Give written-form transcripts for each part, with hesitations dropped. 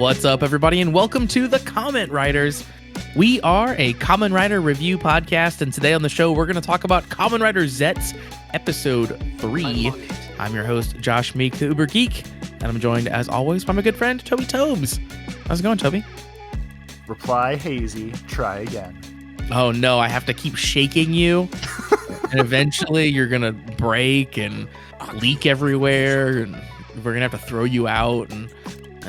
What's up, everybody, and welcome to the Comment Writers. We are a Kamen Rider review podcast, and today on the show, we're going to talk about Kamen Rider Zeztz, episode 3. I'm your host, Josh Meek, the Uber Geek, and I'm joined, as always, by my good friend, Toby Tobes. How's it going, Toby? Reply hazy, try again. Oh, no, I have to keep shaking you, and eventually you're going to break and leak everywhere, and we're going to have to throw you out, and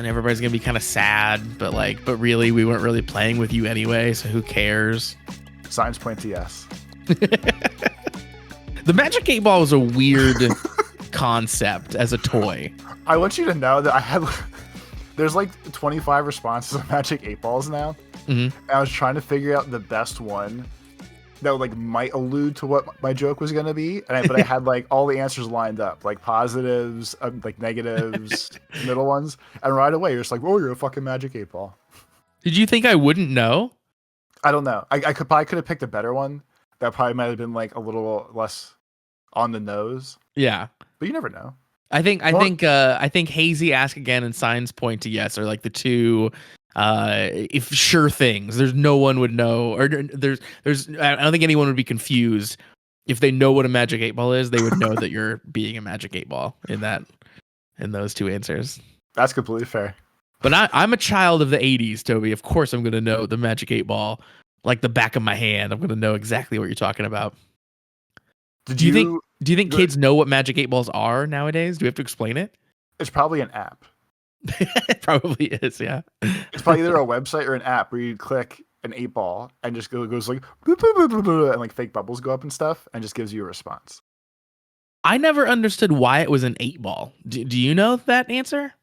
everybody's gonna be kind of sad, but really we weren't really playing with you anyway, so who cares? Signs point to yes. The Magic 8 Ball was a weird concept as a toy. I want you to know that there's like 25 responses on Magic 8 Balls now. And I was trying to figure out the best one that might allude to what my joke was gonna be, but I had all the answers lined up, positives, negatives, middle ones, and right away you're just like, "Oh, you're a fucking Magic 8 Ball." Did you think I wouldn't know? I don't know. I probably could have picked a better one that probably might have been a little less on the nose. Yeah, but you never know. I think hazy, ask again, and signs point to yes are the two. If sure things, there's no one would know, or there's I don't think anyone would be confused if they know what a Magic 8 Ball is. They would know that you're being a Magic 8 Ball in those two answers. That's completely fair. But I'm a child of the 80s, Toby. Of course I'm going to know the Magic 8 Ball like the back of my hand. I'm going to know exactly what you're talking about. Do you think kids know what Magic 8 Balls are nowadays? Do we have to explain it? It's probably an app. It probably is, yeah. It's probably either a website or an app where you click an 8 ball and just goes like boop, boop, boop, boop, boop, and fake bubbles go up and stuff and just gives you a response. I never understood why it was an 8 ball. Do you know that answer?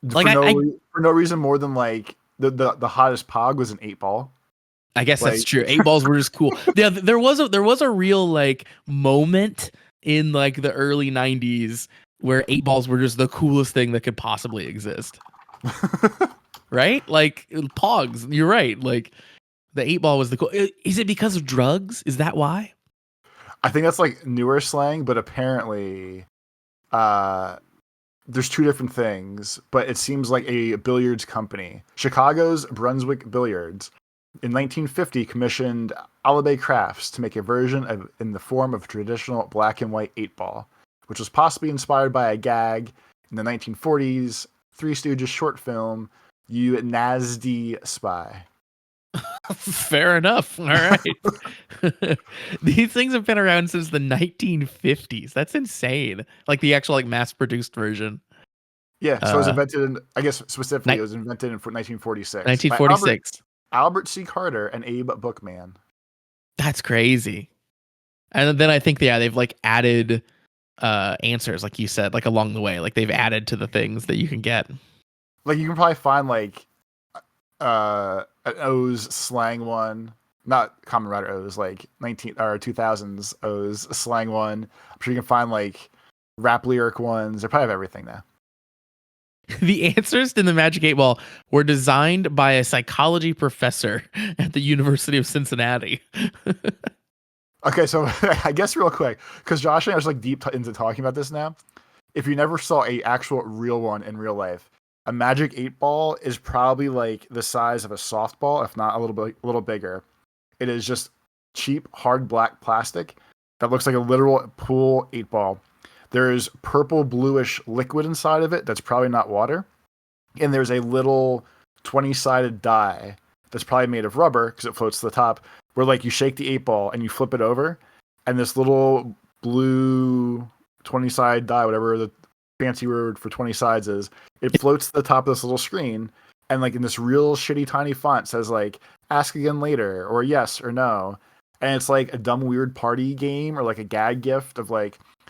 For no reason more than the hottest pog was an 8 ball. I guess that's true. 8 balls were just cool. Yeah, there was a real moment in the early 90s where 8 balls were just the coolest thing that could possibly exist. Right? Pogs, you're right. The 8 ball was the cool. Is it because of drugs? Is that why? I think that's newer slang, but apparently there's two different things, but it seems like a billiards company, Chicago's Brunswick Billiards, in 1950 commissioned Alibi Crafts to make a version in the form of a traditional black and white 8 ball, which was possibly inspired by a gag in the 1940s Three Stooges short film, You Nasty Spy. Fair enough. All right. These things have been around since the 1950s. That's insane. The actual mass-produced version. Yeah, so it was invented it was invented in 1946. 1946. Albert C. Carter and Abe Bookman. That's crazy. And then I think they've added answers, like you said, along the way. They've added to the things that you can get. You can probably find an O's slang one, not Kamen Rider O's, 19 or 2000s O's slang one. I'm sure you can find rap lyric ones. They probably have everything now. The answers in the Magic 8 Ball were designed by a psychology professor at the University of Cincinnati. Okay, so I guess real quick, because Josh and I are deep into talking about this now. If you never saw a actual real one in real life, a Magic 8 Ball is probably the size of a softball, if not a little bigger. It is just cheap, hard black plastic that looks like a literal pool 8 ball. There's purple bluish liquid inside of it that's probably not water. And there's a little 20-sided die that's probably made of rubber because it floats to the top, where you shake the 8 ball and you flip it over, and this little blue 20-sided die, whatever the fancy word for 20 sides is, it floats to the top of this little screen, and in this real shitty tiny font says ask again later, or yes or no. And it's a dumb weird party game or a gag gift of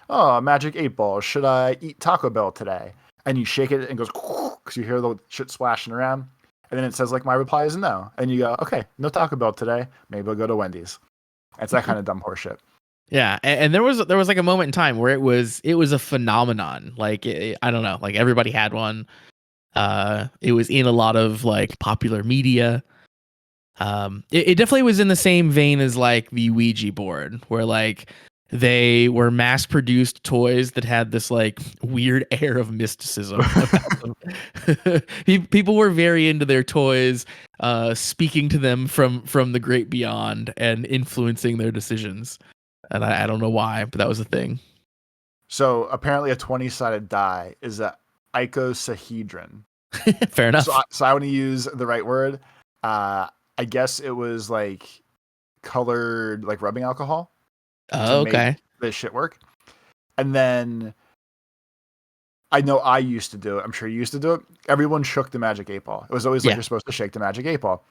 oh, Magic 8 Ball, should I eat Taco Bell today? And you shake it and it goes because you hear the shit splashing around. And then it says my reply is no. And you go, okay, no Taco Bell today. Maybe I'll go to Wendy's. It's that kind of dumb horseshit. Yeah, and there was a moment in time where it was a phenomenon. I don't know, everybody had one. It was in a lot of popular media. It definitely was in the same vein as the Ouija board, where They were mass-produced toys that had this like weird air of mysticism about them. People were very into their toys, speaking to them from the great beyond and influencing their decisions. And I don't know why, but that was a thing. So apparently, a 20-sided die is a icosahedron. Fair enough. So I want to use the right word. I guess it was like colored like rubbing alcohol. Oh, okay. Make this shit work. And then I know I used to do it. I'm sure you used to do it. Everyone shook the magic 8-ball. It was always like you're supposed to shake the magic 8-ball.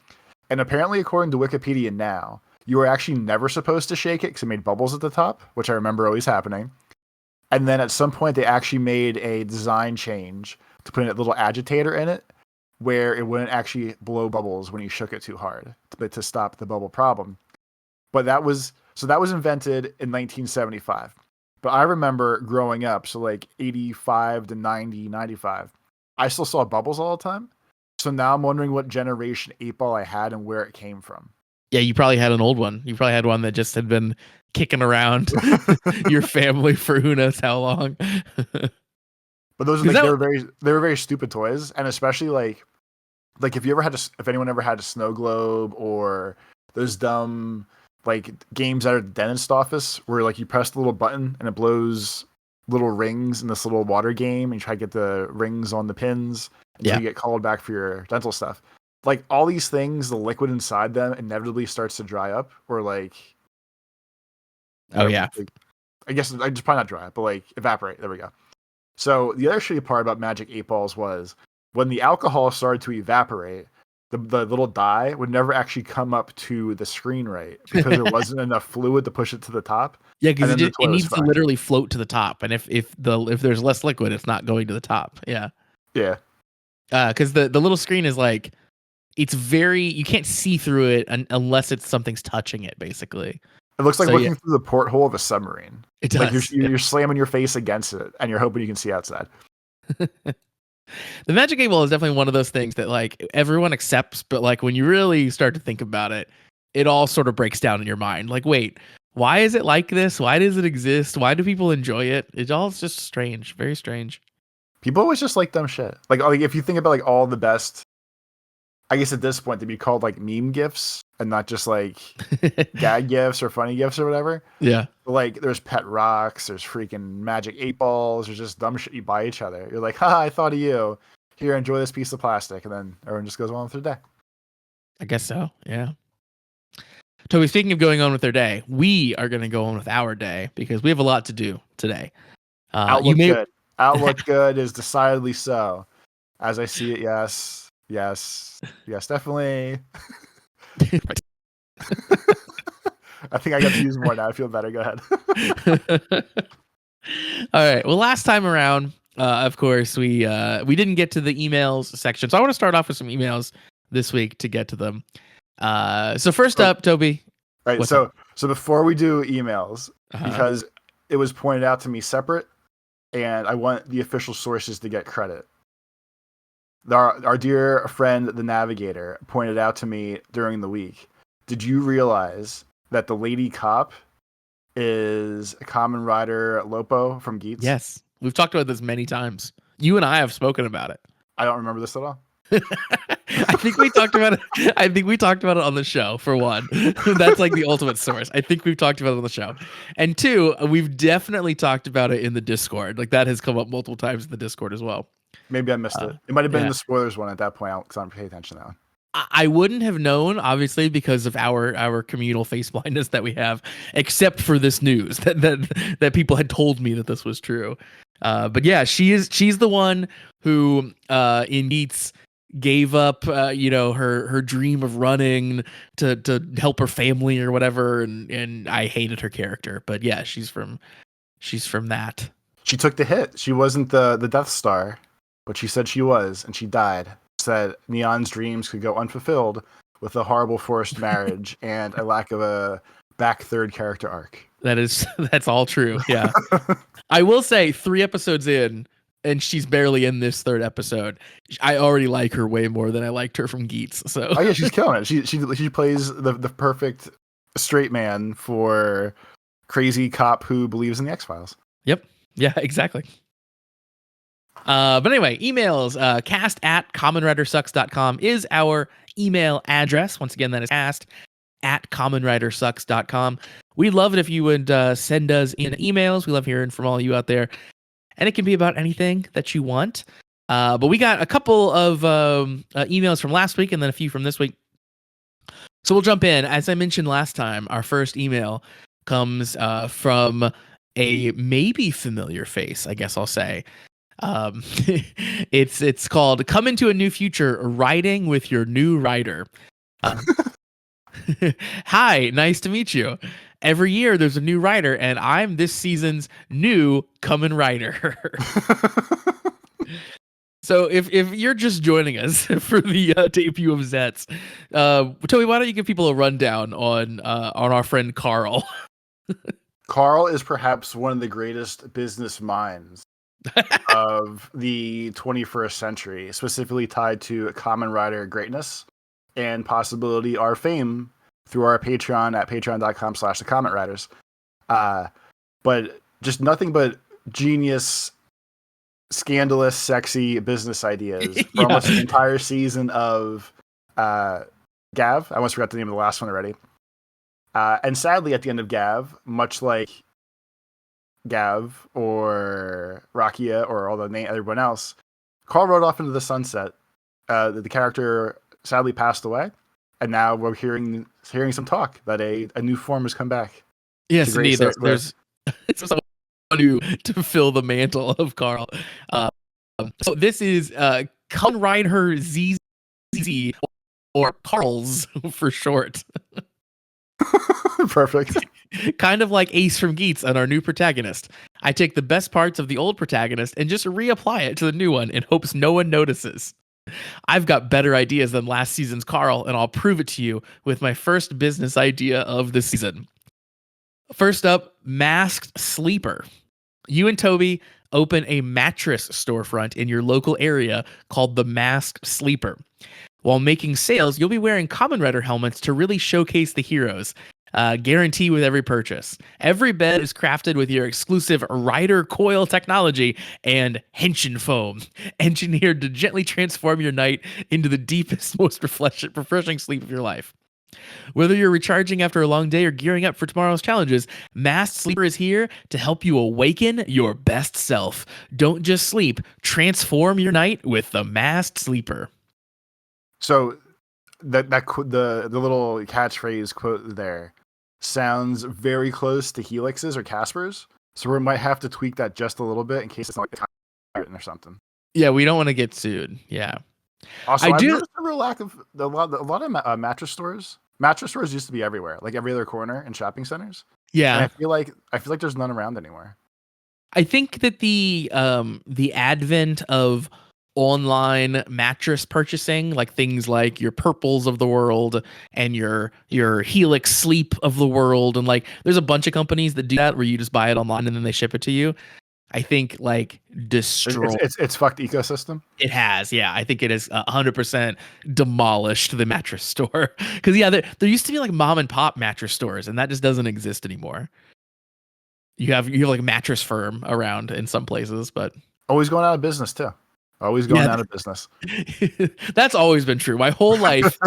And apparently, according to Wikipedia now, you were actually never supposed to shake it because it made bubbles at the top, which I remember always happening. And then at some point, they actually made a design change to put a little agitator in it where it wouldn't actually blow bubbles when you shook it too hard to stop the bubble problem. But that was invented in 1975. But I remember growing up, so like 85 to 90, 95, I still saw bubbles all the time. So now I'm wondering what generation 8-ball I had and where it came from. Yeah, you probably had an old one. You probably had one that just had been kicking around your family for who knows how long. But those are like, they were very stupid toys, and especially like if anyone ever had a snow globe or those dumb like games out of the dentist office where like you press the little button and it blows little rings in this little water game and you try to get the rings on the pins until you get called back for your dental stuff. Like all these things, the liquid inside them inevitably starts to dry up or like I guess I just probably not dry up, but like evaporate. There we go. So the other shitty part about Magic 8-balls was when the alcohol started to evaporate, the little die would never actually come up to the screen right because there wasn't enough fluid to push it to the top. Yeah, because it needs to literally float to the top, and if there's less liquid, it's not going to the top. Yeah. Yeah. Because the little screen is like, it's you can't see through it unless something's touching it, basically. It looks like looking through the porthole of a submarine. It does. Like you're slamming your face against it, and you're hoping you can see outside. The Magic 8-ball is definitely one of those things that like everyone accepts, but like when you really start to think about it, it all sort of breaks down in your mind. Like, wait, why is it like this? Why does it exist? Why do people enjoy it? It's all just strange, very strange. People always just like dumb shit. Like if you think about like all the best, I guess at this point they'd be called like meme gifs and not just like gag gifs or funny gifs or whatever. Yeah. But, like there's pet rocks, there's freaking Magic 8-balls, there's just dumb shit you buy each other. You're like, ha, I thought of you. Here, enjoy this piece of plastic. And then everyone just goes on with their day. I guess so. Yeah. Toby, speaking of going on with their day, we are going to go on with our day because we have a lot to do today. Good. Outlook good is decidedly so. As I see it, yes, definitely. I think I got to use more now. I feel better. Go ahead. All right. Well, last time around, of course, we didn't get to the emails section, so I want to start off with some emails this week to get to them. So first up, Toby. Right. So before we do emails, because it was pointed out to me separate, and I want the official sources to get credit. Our dear friend, the Navigator, pointed out to me during the week. Did you realize that the lady cop is a Kamen Rider Lopo from Zeztz? Yes, we've talked about this many times. You and I have spoken about it. I don't remember this at all. I think we talked about it. I think we talked about it on the show, for one. That's like the ultimate source. I think we've talked about it on the show. And two, we've definitely talked about it in the Discord. Like that has come up multiple times in the Discord as well. Maybe I missed it. It might have been the spoilers one at that point because I don't pay attention to that one. I wouldn't have known, obviously, because of our communal face blindness that we have, except for this news that people had told me that this was true. But yeah, she's the one who in Zeztz gave up her dream of running to help her family or whatever, and I hated her character. But yeah, she's from that. She took the hit. She wasn't the Death Star, but she said she was, and she died. Said Neon's dreams could go unfulfilled with a horrible forced marriage and a lack of a back third character arc. That's all true. Yeah. I will say 3 episodes in, and she's barely in this 3rd episode. I already like her way more than I liked her from Zeztz. So yeah, she's killing it. She plays the perfect straight man for crazy cop who believes in the X-Files. Yep. Yeah, exactly. But anyway, emails, cast@commonwritersucks.com is our email address. Once again, that is cast@commonwritersucks.com. We'd love it if you would send us in emails. We love hearing from all you out there. And it can be about anything that you want. But we got a couple of emails from last week and then a few from this week. So we'll jump in. As I mentioned last time, our first email comes from a maybe familiar face, I guess I'll say. It's called "Come into a New Future: Writing with Your New Writer." Hi, nice to meet you. Every year there's a new writer, and I'm this season's new coming writer. So if you're just joining us for the debut of Zeztz, Toby, why don't you give people a rundown on our friend Carl? Carl is perhaps one of the greatest business minds of the 21st century, specifically tied to common writer greatness and possibility our fame through our Patreon at patreon.com/thecommentwriters. But just nothing but genius, scandalous, sexy business ideas for almost the entire season of Gav. I almost forgot the name of the last one already. And sadly, at the end of Gav, much like Gav or Rakia or all everyone else, Carl rode off into the sunset. The character sadly passed away, and now we're hearing some talk that a new form has come back. Yes, indeed. There's someone new to fill the mantle of Carl. So this is Kamen Rider Zeztz, or Carl's for short. Perfect. Kind of like Ace from Geats and our new protagonist. I take the best parts of the old protagonist and just reapply it to the new one in hopes no one notices. I've got better ideas than last season's Carl, and I'll prove it to you with my first business idea of the season. First up, Masked Sleeper. You and Toby open a mattress storefront in your local area called the Masked Sleeper. While making sales, you'll be wearing Kamen Rider helmets to really showcase the heroes. Guarantee with every purchase. Every bed is crafted with your exclusive Rider Coil technology and Henshin foam, engineered to gently transform your night into the deepest, most refreshing sleep of your life. Whether you're recharging after a long day or gearing up for tomorrow's challenges, Masked Sleeper is here to help you awaken your best self. Don't just sleep, transform your night with the Masked Sleeper. So the little catchphrase quote there sounds very close to Helix's or Casper's, so we might have to tweak that just a little bit in case it's not like or something. Yeah, we don't want to get sued. Yeah. Also, I've noticed a real lack of a lot of mattress stores. Mattress stores used to be everywhere, like every other corner in shopping centers. Yeah, and I feel like there's none around anymore. I think that the advent of online mattress purchasing, like things like your Purples of the world and your Helix Sleep of the world, and like there's a bunch of companies that do that where you just buy it online and then they ship it to you. I think like destroy it's fucked ecosystem. It has, yeah. I think it has 100% demolished the mattress store because there used to be like mom and pop mattress stores, and that just doesn't exist anymore. You have like Mattress Firm around in some places, but always going out of business too. Always going out of business. That's always been true. My whole life,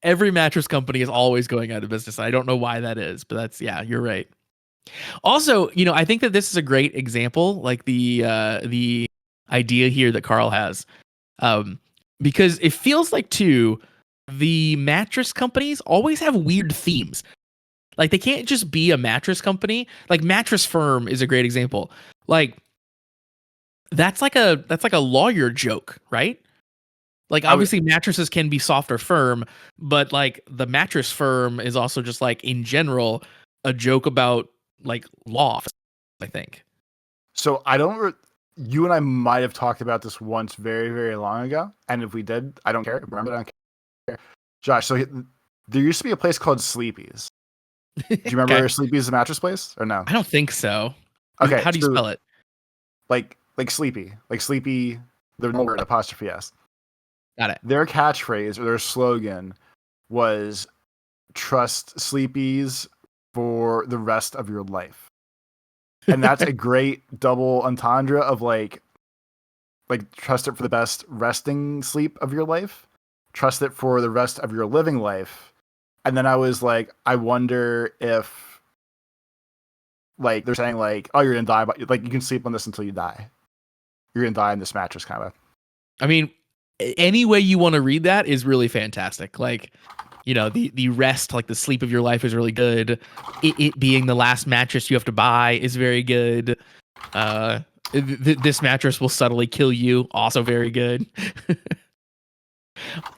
every mattress company is always going out of business. I don't know why that is, but you're right. Also, I think that this is a great example, like the idea here that Carl has, because it feels like too, the mattress companies always have weird themes. Like they can't just be a mattress company. Like Mattress Firm is a great example. Like that's like a lawyer joke, right? Like obviously mattresses can be soft or firm, but like the Mattress Firm is also just like in general a joke about like law, I think. So you and I might have talked about this once very, very long ago. And if we did, I don't care. Remember, I don't care. Josh, so there used to be a place called Sleepy's. Do you remember Sleepy's, the mattress place, or no? I don't think so. Okay. How do you spell it? Like sleepy. Like sleepy, the word apostrophe S. Got it. Their catchphrase or their slogan was trust Sleepy's for the rest of your life. And that's a great double entendre of like trust it for the best resting sleep of your life, trust it for the rest of your living life. And then I was like, I wonder if like they're saying like, oh, you're gonna die, but like you can sleep on this until you die. You're gonna die in this mattress, kind of. I mean, any way you want to read that is really fantastic. Like, you know, the rest, like the sleep of your life is really good. It being the last mattress you have to buy is very good. This mattress will subtly kill you, also very good.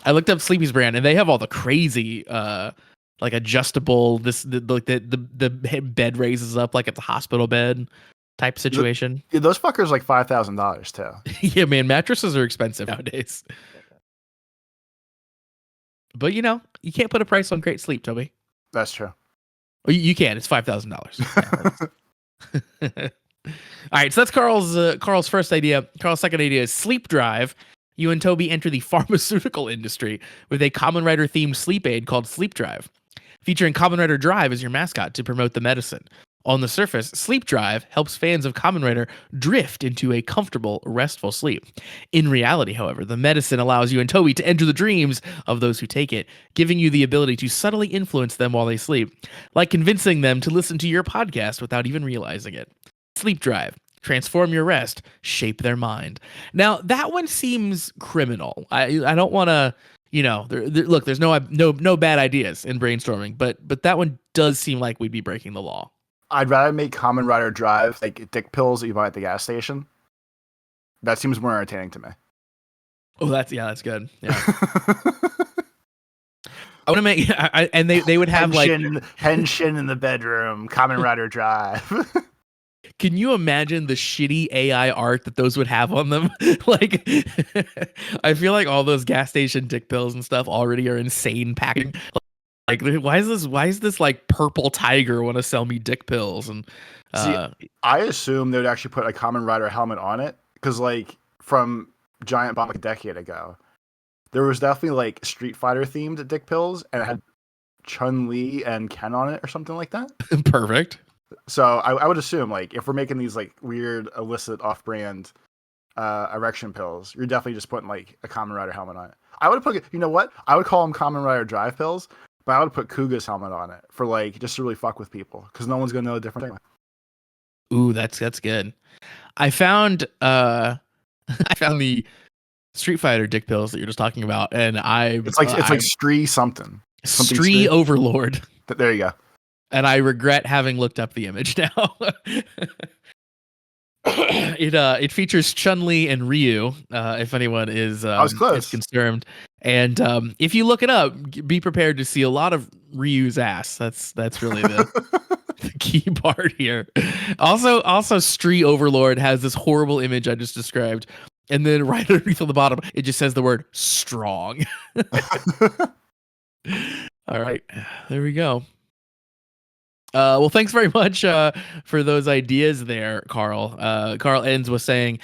I looked up Sleepy's brand, and they have all the crazy, like adjustable. The bed raises up like it's a hospital bed type situation. Those fuckers like $5,000 too. Yeah, man, mattresses are expensive nowadays. But you know, you can't put a price on great sleep, Toby. That's true. Well, you can. It's $5,000. All right, so that's Carl's first idea. Carl's second idea is sleep drive. You and Toby enter the pharmaceutical industry with a Kamen Rider themed sleep aid called Sleep Drive, featuring Kamen Rider Drive as your mascot to promote the medicine. On the surface, Sleep Drive helps fans of Kamen Rider drift into a comfortable, restful sleep. In reality, however, the medicine allows you and Toby to enter the dreams of those who take it, giving you the ability to subtly influence them while they sleep, like convincing them to listen to your podcast without even realizing it. Sleep Drive. Transform your rest, shape their mind. Now, that one seems criminal. I don't want to, you know, look, there's no bad ideas in brainstorming, but that one does seem like we'd be breaking the law. I'd rather make Kamen Rider Drive like dick pills that you buy at the gas station. That seems more entertaining to me. Oh, that's good. Yeah. I want to make, and they would have Henshin in the bedroom, Kamen Rider Drive. Can you imagine the shitty AI art that those would have on them? Like, I feel like all those gas station dick pills and stuff already are insane packaging. Like, why is this like purple tiger want to sell me dick pills? And see, I assume they would actually put a Kamen Rider helmet on it because, like, from Giant Bomb like a decade ago, there was definitely like Street Fighter themed dick pills, and it had Chun-Li and Ken on it or something like that. Perfect. So I would assume, like, if we're making these like weird illicit off-brand erection pills, you're definitely just putting like a Kamen Rider helmet on it. I would put, you know what? I would call them Kamen Rider Drive pills, but I would put Kuga's helmet on it for like just to really fuck with people because no one's gonna know the difference anyway. Ooh, that's good. I found the Street Fighter dick pills that you're just talking about, and it's like Stree something Stree Overlord. There you go. And I regret having looked up the image now. It features Chun-Li and Ryu, if anyone is concerned. And if you look it up, be prepared to see a lot of Ryu's ass. That's really the key part here. Also, Stree Overlord has this horrible image I just described, and then right underneath on the bottom, it just says the word strong. All right, there we go. Well, thanks very much for those ideas there, Carl. Carl ends with saying,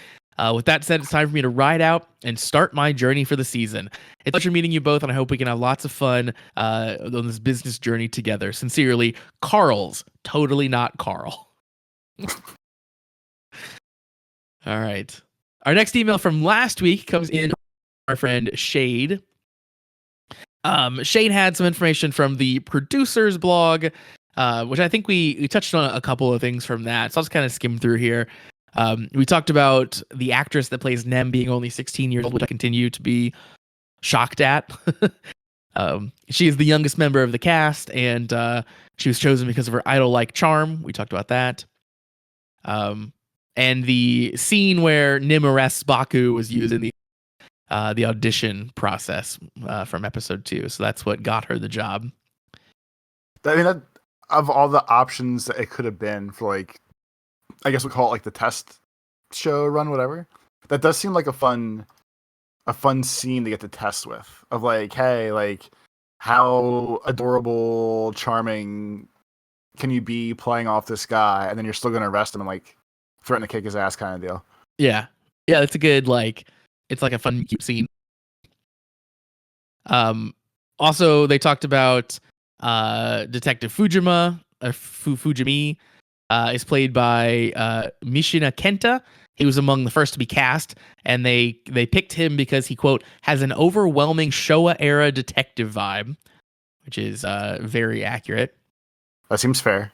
with that said, it's time for me to ride out and start my journey for the season. It's a pleasure meeting you both, and I hope we can have lots of fun on this business journey together. Sincerely, Carl's totally not Carl. All right. Our next email from last week comes in from our friend Shade. Shade had some information from the producer's blog, which I think we touched on a couple of things from that. So I'll just kind of skim through here. We talked about the actress that plays Nem being only 16 years old, which I continue to be shocked at. She is the youngest member of the cast, and she was chosen because of her idol-like charm. We talked about that. And the scene where Nim arrests Baku was used in the audition process from episode 2. So that's what got her the job. I mean, of all the options that it could have been for, like, I guess we'll call it like the test show run, whatever. That does seem like a fun scene to get to test with. Of like, hey, like, how adorable, charming can you be playing off this guy, and then you're still gonna arrest him and like threaten to kick his ass, kind of deal. Yeah, it's a good, like, it's like a fun, cute scene. Also, they talked about Detective Fujima Fujimi is played by Mishina Kenta. He was among the first to be cast, and they picked him because he, quote, has an overwhelming Showa era detective vibe, which is very accurate. That seems fair.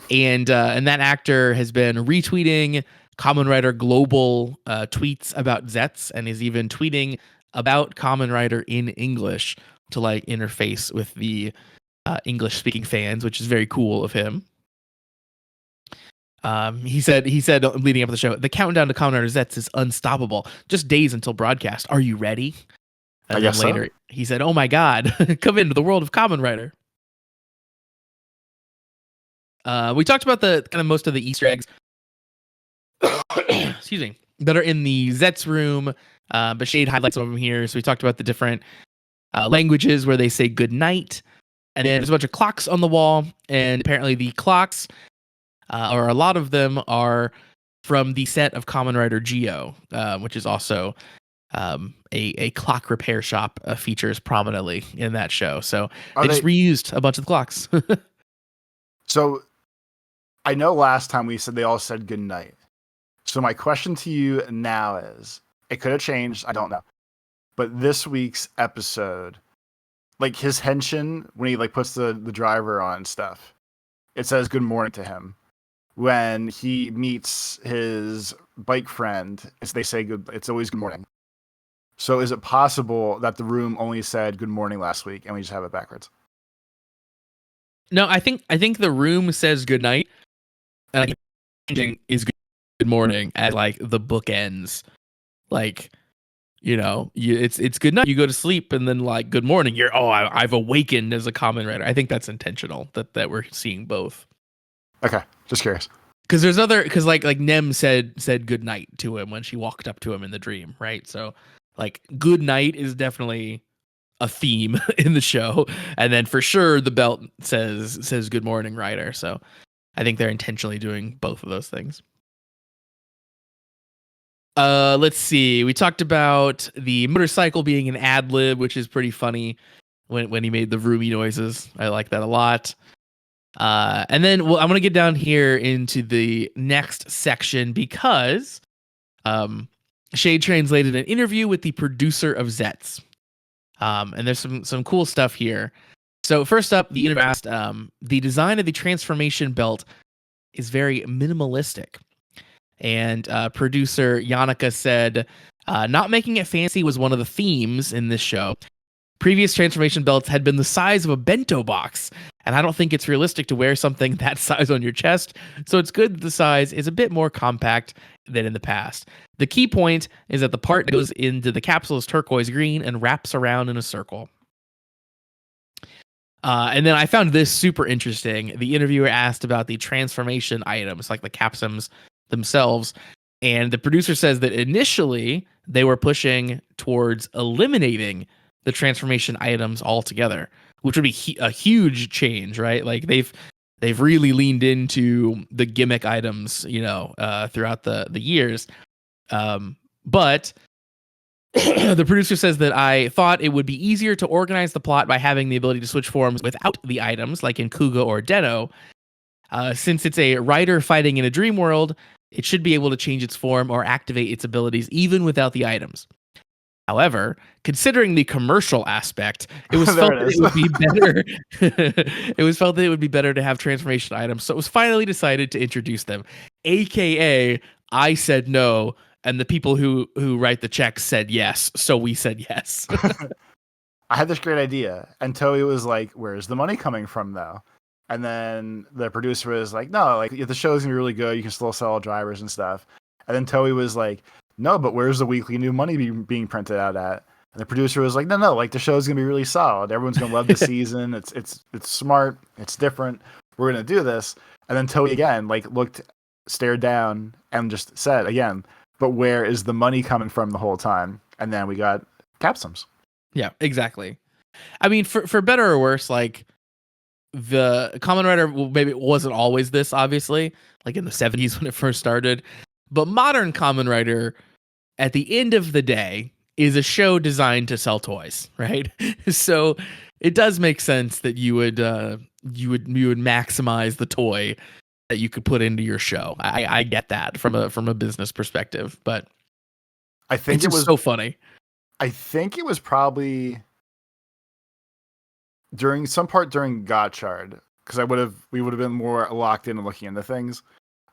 And that actor has been retweeting Kamen Rider Global tweets about Zeztz, and is even tweeting about Kamen Rider in English to like interface with the English speaking fans, which is very cool of him. He said leading up to the show, the countdown to Kamen Rider Zeztz is unstoppable. Just days until broadcast. Are you ready? And then later he said, "Oh my God, come into the world of Kamen Rider." We talked about the kind of most of the Easter eggs, excuse me, that are in the Zeztz room. But Shade highlights some of them here. So we talked about the different languages where they say good night, and then there's a bunch of clocks on the wall, and apparently the clocks, or a lot of them, are from the set of Kamen Rider Geo, which is also a clock repair shop features prominently in that show. So they just reused a bunch of the clocks. So I know last time we said they all said good night. So my question to you now is, it could have changed, I don't know. But this week's episode, like his henshin, when he like puts the driver on and stuff, it says good morning to him. When he meets his bike friend, they say good, it's always good morning. So is it possible that the room only said good morning last week and we just have it backwards? No, I think the room says good night, and changing is good morning at like the bookends. Like, you know, it's good night, you go to sleep, and then like good morning, I've awakened as a Kamen Rider. I think that's intentional that we're seeing both. Okay, just curious. Because like Nem said good night to him when she walked up to him in the dream, right? So like good night is definitely a theme in the show, and then for sure the belt says good morning, Rider. So I think they're intentionally doing both of those things. Let's see. We talked about the motorcycle being an ad lib, which is pretty funny when he made the roomy noises. I like that a lot. And then I'm going to get down here into the next section because Shade translated an interview with the producer of Zeztz. And there's some cool stuff here. So first up, the interview asked, the design of the transformation belt is very minimalistic. And producer Yannicka said, not making it fancy was one of the themes in this show. Previous transformation belts had been the size of a bento box, and I don't think it's realistic to wear something that size on your chest, so it's good that the size is a bit more compact than in the past. The key point is that the part that goes into the capsule is turquoise green and wraps around in a circle. And then I found this super interesting. The interviewer asked about the transformation items, like the capsums themselves, and the producer says that initially they were pushing towards eliminating the transformation items altogether, which would be a huge change, right? Like they've really leaned into the gimmick items, you know, throughout the years. But the producer says that I thought it would be easier to organize the plot by having the ability to switch forms without the items, like in Kuga or Den-O. Since it's a rider fighting in a dream world, it should be able to change its form or activate its abilities even without the items. However, considering the commercial aspect, it was felt that it would be better. It was felt that it would be better to have transformation items, so it was finally decided to introduce them. AKA, I said no, and the people who write the checks said yes, so we said yes. I had this great idea, and Toei was like, "Where's the money coming from, though?" And then the producer was like, "No, like if the show's gonna be really good, you can still sell drivers and stuff." And then Toei was like, "No, but where's the weekly new money being printed out at?" And the producer was like, "No, like the show's gonna be really solid. Everyone's gonna love the season. It's smart. It's different. We're gonna do this." And then Toei again, like stared down, and just said again, "But where is the money coming from the whole time?" And then we got capsums. Yeah, exactly. I mean, for better or worse, like the Kamen Rider, well, maybe it wasn't always this, obviously, like in the 70s when it first started, but modern Kamen Rider, at the end of the day, is a show designed to sell toys, right? So it does make sense that you would you would maximize the toy that you could put into your show. I get that from a business perspective, but I think it's so funny. I think it was probably during Gotchard, because we would have been more locked in and looking into things.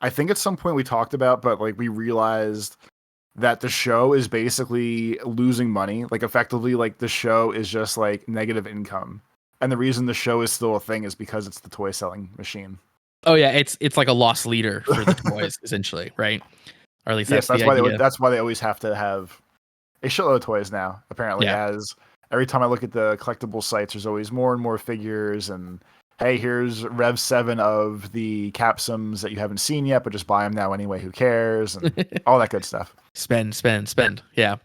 I think at some point we talked about, but like we realized that the show is basically losing money. Like effectively, like the show is just like negative income. And the reason the show is still a thing is because it's the toy selling machine. Oh yeah, it's like a loss leader for the toys, essentially, right? Or at least Yes, that's the idea. that's why they always have to have a shitload of toys now. Apparently, as every time I look at the collectible sites, there's always more and more figures. And hey, here's Rev 7 of the Capsums that you haven't seen yet, but just buy them now anyway. Who cares? And all that good stuff. Spend. Yeah.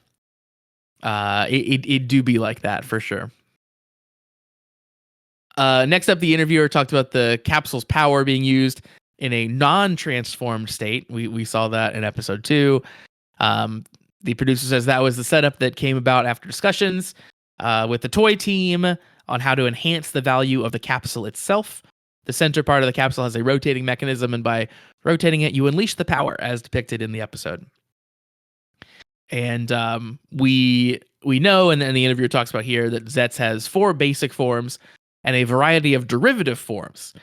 It do be like that for sure. Next up, the interviewer talked about the capsule's power being used in a non-transformed state. We saw that in episode 2. The producer says that was the setup that came about after discussions with the toy team on how to enhance the value of the capsule itself. The center part of the capsule has a rotating mechanism, and by rotating it, you unleash the power as depicted in the episode. And we know, and the interviewer talks about here, that Zeztz has 4 basic forms and a variety of derivative forms.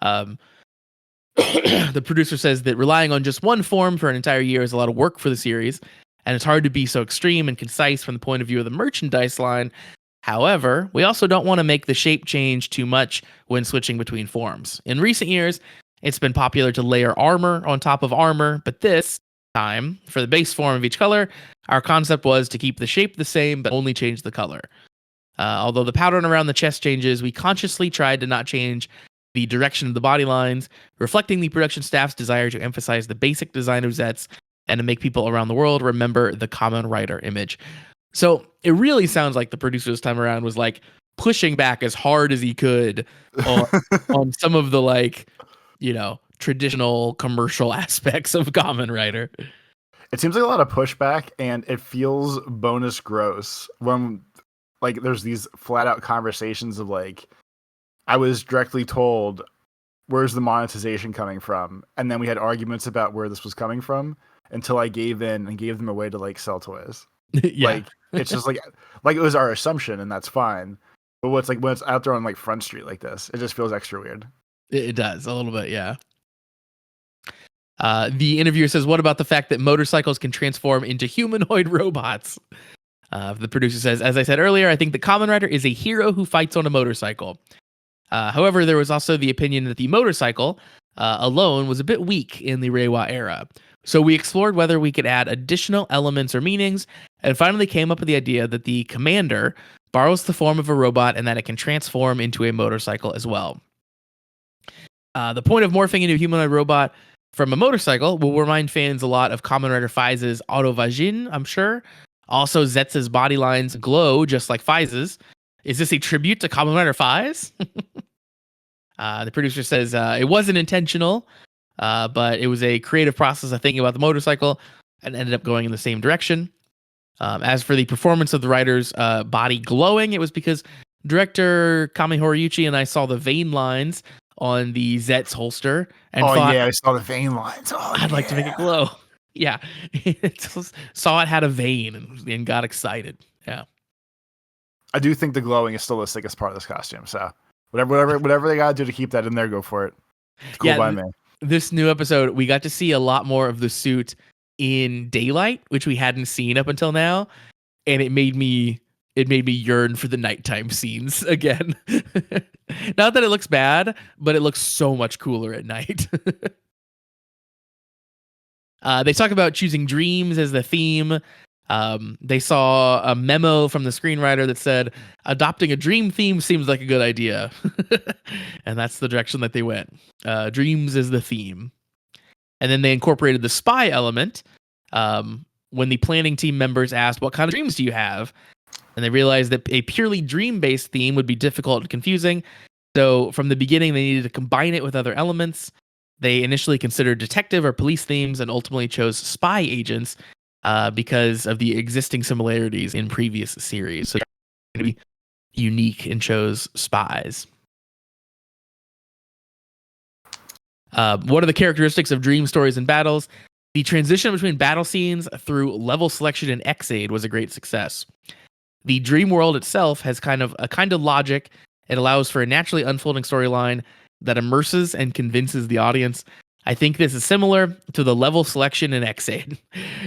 The producer says that relying on just one form for an entire year is a lot of work for the series, and it's hard to be so extreme and concise from the point of view of the merchandise line. However, we also don't want to make the shape change too much when switching between forms. In recent years, it's been popular to layer armor on top of armor, but this time, for the base form of each color, our concept was to keep the shape the same, but only change the color. Although the pattern around the chest changes, we consciously tried to not change the direction of the body lines, reflecting the production staff's desire to emphasize the basic design of Zeztz and to make people around the world remember the Kamen Rider image. So it really sounds like the producer this time around was like pushing back as hard as he could on some of the like, traditional commercial aspects of Kamen Rider. It seems like a lot of pushback, and it feels bonus gross when like there's these flat out conversations of like, I was directly told, where's the monetization coming from? And then we had arguments about where this was coming from until I gave in and gave them a way to like sell toys. Yeah. Like it's just like it was our assumption, and that's fine. But when it's out there on like Front Street like this, it just feels extra weird. It does a little bit, yeah. The interviewer says, what about the fact that motorcycles can transform into humanoid robots? The producer says, as I said earlier, I think the Kamen Rider is a hero who fights on a motorcycle. However, there was also the opinion that the motorcycle alone was a bit weak in the Reiwa era. So we explored whether we could add additional elements or meanings, and finally came up with the idea that the commander borrows the form of a robot and that it can transform into a motorcycle as well. The point of morphing into a humanoid robot from a motorcycle will remind fans a lot of Kamen Rider Faize's Autovagin, I'm sure. Also, Zetz's body lines glow just like Faize's. Is this a tribute to Kamen Rider Faize? The producer says it wasn't intentional, but it was a creative process of thinking about the motorcycle and ended up going in the same direction. As for the performance of the rider's body glowing, it was because director Kami Horiyuchi and I saw the vein lines on the Zeztz holster and thought, I saw the vein lines. I'd like to make it glow. Yeah. Saw it had a vein and got excited. Yeah. I do think the glowing is still the sickest part of this costume. So whatever they gotta do to keep that in there, go for it. It's cool by me. This new episode, we got to see a lot more of the suit in daylight, which we hadn't seen up until now, and it made me yearn for the nighttime scenes again. Not that it looks bad, but it looks so much cooler at night. They talk about choosing dreams as the theme. They saw a memo from the screenwriter that said, adopting a dream theme seems like a good idea. And that's the direction that they went. Dreams is the theme. And then they incorporated the spy element. When the planning team members asked, what kind of dreams do you have? And they realized that a purely dream-based theme would be difficult and confusing. So from the beginning, they needed to combine it with other elements. They initially considered detective or police themes and ultimately chose spy agents because of the existing similarities in previous series. So they're going to be unique and chose spies. What are the characteristics of dream stories and battles? The transition between battle scenes through level selection and Xaid was a great success. The dream world itself has kind of logic. It allows for a naturally unfolding storyline that immerses and convinces the audience. I think this is similar to the level selection in Xaid.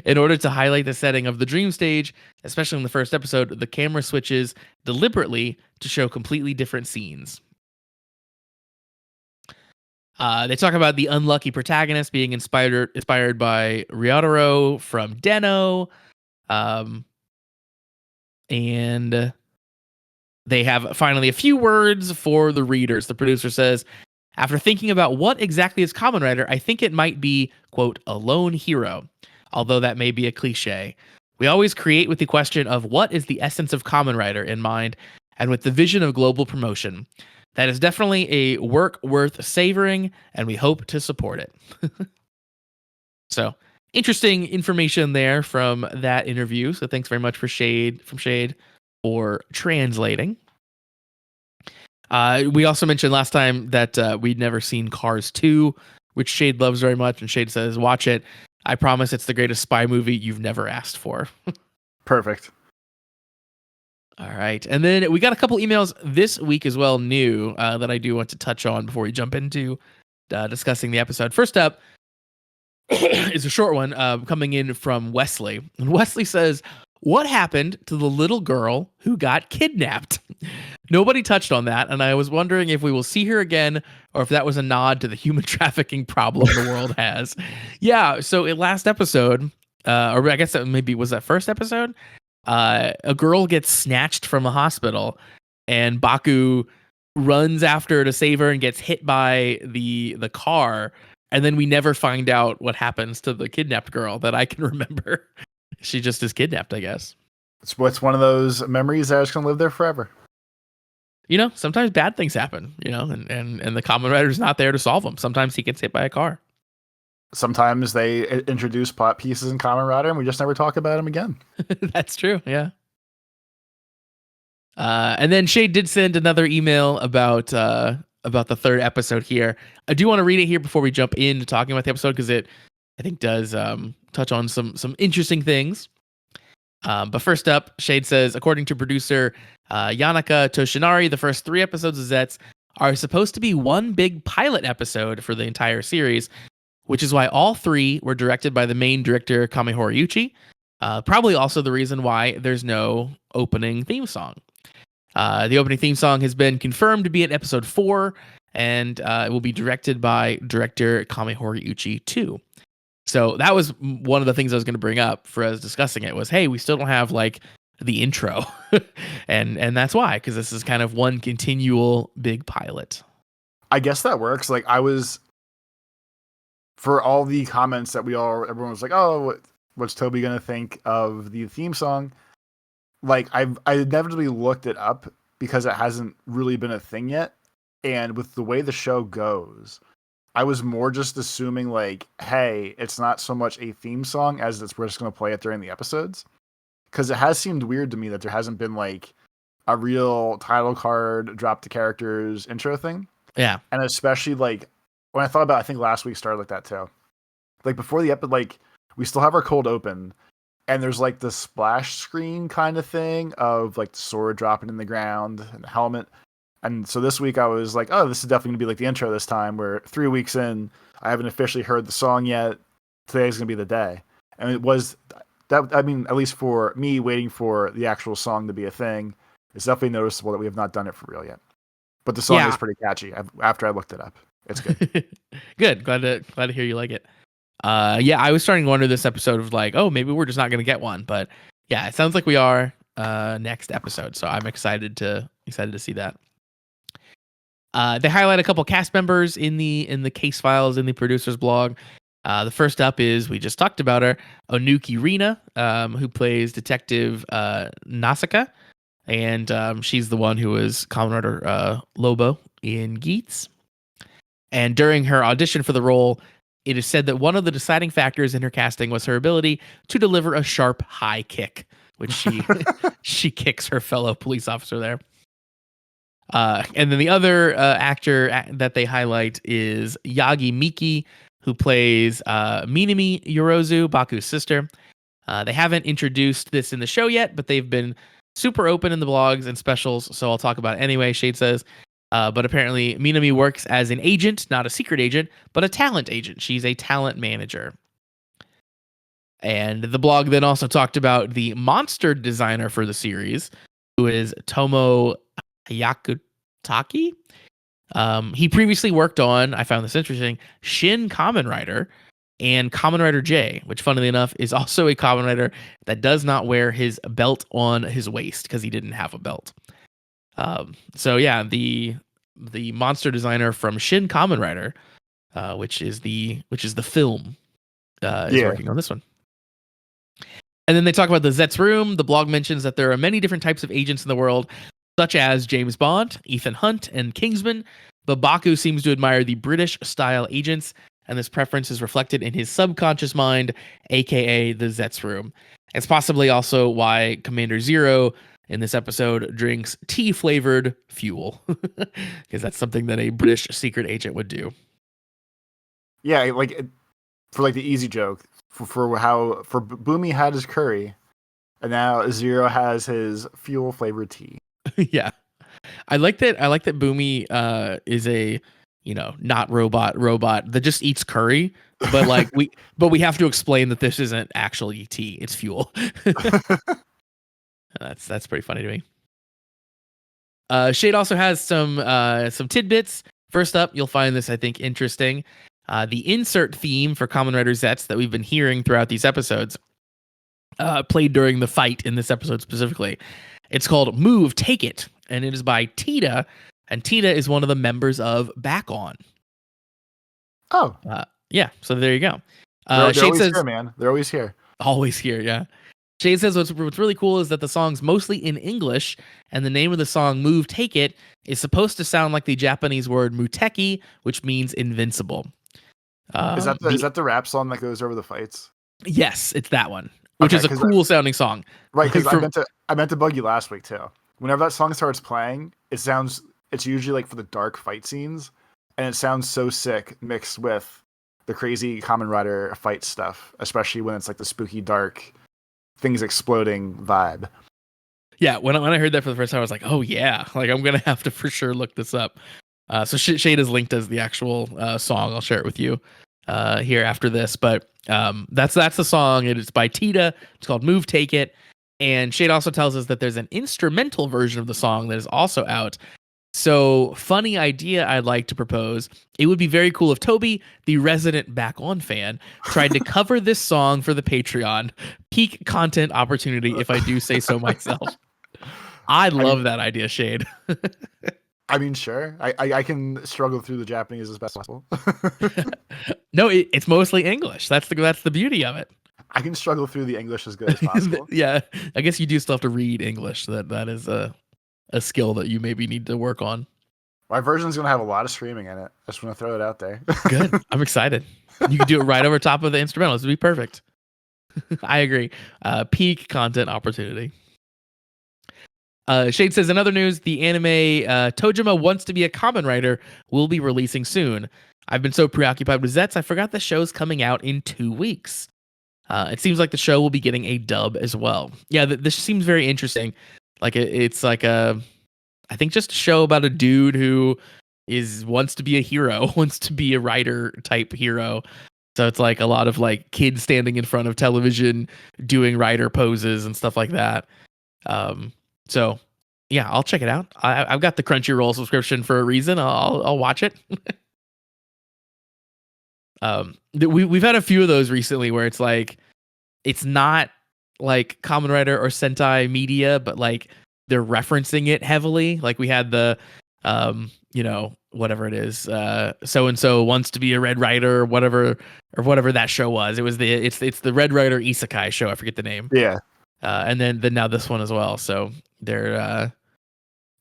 In order to highlight the setting of the dream stage, especially in the first episode, the camera switches deliberately to show completely different scenes. They talk about the unlucky protagonist being inspired by Ryotaro from Den-O. And they have finally a few words for the readers. The producer says, after thinking about what exactly is Kamen Rider, I think it might be, quote, a lone hero, although that may be a cliche. We always create with the question of what is the essence of Kamen Rider in mind, and with the vision of global promotion. That is definitely a work worth savoring, and we hope to support it. So, interesting information there from that interview. So thanks very much for Shade for translating. We also mentioned last time that we'd never seen Cars 2, which Shade loves very much, and Shade says, watch it. I promise it's the greatest spy movie you've never asked for. Perfect. All right. And then we got a couple emails this week as well, new, that I do want to touch on before we jump into discussing the episode. First up is a short one coming in from Wesley. And Wesley says, what happened to the little girl who got kidnapped? Nobody touched on that, and I was wondering if we will see her again, or if that was a nod to the human trafficking problem the world has. Yeah, so in last episode, or I guess that maybe was that first episode, a girl gets snatched from a hospital, and Baku runs after her to save her and gets hit by the car, and then we never find out what happens to the kidnapped girl that I can remember. She just is kidnapped, I guess. It's one of those memories that is going to live there forever. You know, sometimes bad things happen, you know, and the Kamen Rider's not there to solve them. Sometimes he gets hit by a car. Sometimes they introduce plot pieces in Kamen Rider and we just never talk about them again. That's true, yeah. And then Shade did send another email about the third episode here. I do want to read it here before we jump into talking about the episode, because it, I think, does touch on some interesting things. But first up, Shade says, according to producer Yanaka Toshinari, the first 3 episodes of Zeztz are supposed to be one big pilot episode for the entire series, which is why all 3 were directed by the main director, Kame Horiyuchi. Probably also the reason why there's no opening theme song. The opening theme song has been confirmed to be in episode 4, and it will be directed by director Kame Horiyuchi too. So that was one of the things I was going to bring up for us discussing it was, hey, we still don't have like the intro. and that's why, because this is kind of one continual big pilot. I guess that works. Like for all the comments that everyone was like, oh, what's Toby going to think of the theme song? Like I inevitably looked it up because it hasn't really been a thing yet. And with the way the show goes, I was more just assuming like, hey, it's not so much a theme song as we're just going to play it during the episodes. Because it has seemed weird to me that there hasn't been like a real title card, drop the characters intro thing. Yeah. And especially like when I thought about, I think last week started like that too. Like before the episode, like we still have our cold open and there's like the splash screen kind of thing of like the sword dropping in the ground and the helmet. And so this week I was like, oh, this is definitely going to be like the intro this time, where 3 weeks in, I haven't officially heard the song yet. Today's going to be the day. And it was that, I mean, at least for me waiting for the actual song to be a thing, it's definitely noticeable that we have not done it for real yet. But the song is pretty catchy after I looked it up. It's good. Good. Glad to hear you like it. Yeah, I was starting to wonder this episode of like, oh, maybe we're just not going to get one. But yeah, it sounds like we are next episode. So I'm excited to see that. They highlight a couple cast members in the case files in the producer's blog. The first up is, we just talked about her, Onuki Rina, who plays Detective Nasaka, and she's the one who was Kamen Rider Lobo in Geats. And during her audition for the role, it is said that one of the deciding factors in her casting was her ability to deliver a sharp high kick, which she kicks her fellow police officer there. And then the other actor that they highlight is Yagi Miki, who plays Minami Yorozu, Baku's sister. They haven't introduced this in the show yet, but they've been super open in the blogs and specials, so I'll talk about it anyway, Shade says. But apparently, Minami works as an agent, not a secret agent, but a talent agent. She's a talent manager. And the blog then also talked about the monster designer for the series, who is Tomo Yakutaki. He previously worked on, I found this interesting, Shin Kamen Rider and Kamen Rider J, which funnily enough is also a Kamen Rider that does not wear his belt on his waist because he didn't have a belt. So yeah, the monster designer from Shin Kamen Rider, which is the film, is working on this one. And then they talk about the Zeztz room. The blog mentions that there are many different types of agents in the world, such as James Bond, Ethan Hunt, and Kingsman. But Baku seems to admire the British-style agents, and this preference is reflected in his subconscious mind, aka the Zeztz room. It's possibly also why Commander Zero in this episode drinks tea-flavored fuel, because that's something that a British secret agent would do. Yeah, like for like the easy joke, for Boomy had his curry, and now Zero has his fuel-flavored tea. Yeah, I like that. I like that Boomy is a not robot that just eats curry, but like we have to explain that this isn't actually tea; it's fuel. That's pretty funny to me. Shade also has some tidbits. First up, you'll find this, I think, interesting. The insert theme for Kamen Rider Zeztz that we've been hearing throughout these episodes, played during the fight in this episode specifically. It's called Move, Take It, and it is by Tita, and Tita is one of the members of Back On. Oh. Yeah, so there you go. They're Shade always says, here, man. They're always here. Always here, yeah. Shade says what's really cool is that the song's mostly in English, and the name of the song, Move, Take It, is supposed to sound like the Japanese word muteki, which means invincible. Is that the rap song that goes over the fights? Yes, it's that one, which is a cool sounding song. Right, because I meant to bug you last week too. Whenever that song starts playing, it's usually like for the dark fight scenes, and it sounds so sick mixed with the crazy Kamen Rider fight stuff, especially when it's like the spooky dark things exploding vibe. Yeah, when I heard that for the first time, I was like, oh yeah, like I'm gonna have to for sure look this up. So Shade is linked as the actual song. I'll share it with you here after this. But that's the song. It's by Tita. It's called Move, Take It. And Shade also tells us that there's an instrumental version of the song that is also out. So, funny idea I'd like to propose. It would be very cool if Toby, the resident Back On fan, tried to cover this song for the Patreon. Peak content opportunity, if I do say so myself. I love that idea, Shade. I mean, sure. I can struggle through the Japanese as best possible. No, it's mostly English. That's the beauty of it. I can struggle through the English as good as possible. Yeah, I guess you do still have to read English. That is a skill that you maybe need to work on. My version's going to have a lot of screaming in it. I just want to throw it out there. Good. I'm excited. You can do it right over top of the instrumentals. It'd be perfect. I agree. Peak content opportunity. Shade says, in other news, the anime Tojima Wants to Be a Kamen Rider will be releasing soon. I've been so preoccupied with Zeztz, I forgot the show's coming out in 2 weeks. It seems like the show will be getting a dub as well. Yeah, this seems very interesting. Like it's like I think just a show about a dude who wants to be a hero, wants to be a writer type hero. So it's like a lot of like kids standing in front of television doing writer poses and stuff like that. So yeah, I'll check it out. I've got the Crunchyroll subscription for a reason. I'll watch it. We've had a few of those recently where it's like it's not like Kamen Rider or Sentai media, but like they're referencing it heavily. Like we had the whatever it is, so and so wants to be a Red Rider or whatever that show was. It was it's the Red Rider Isekai show. I forget the name. Yeah. And then now this one as well. So they're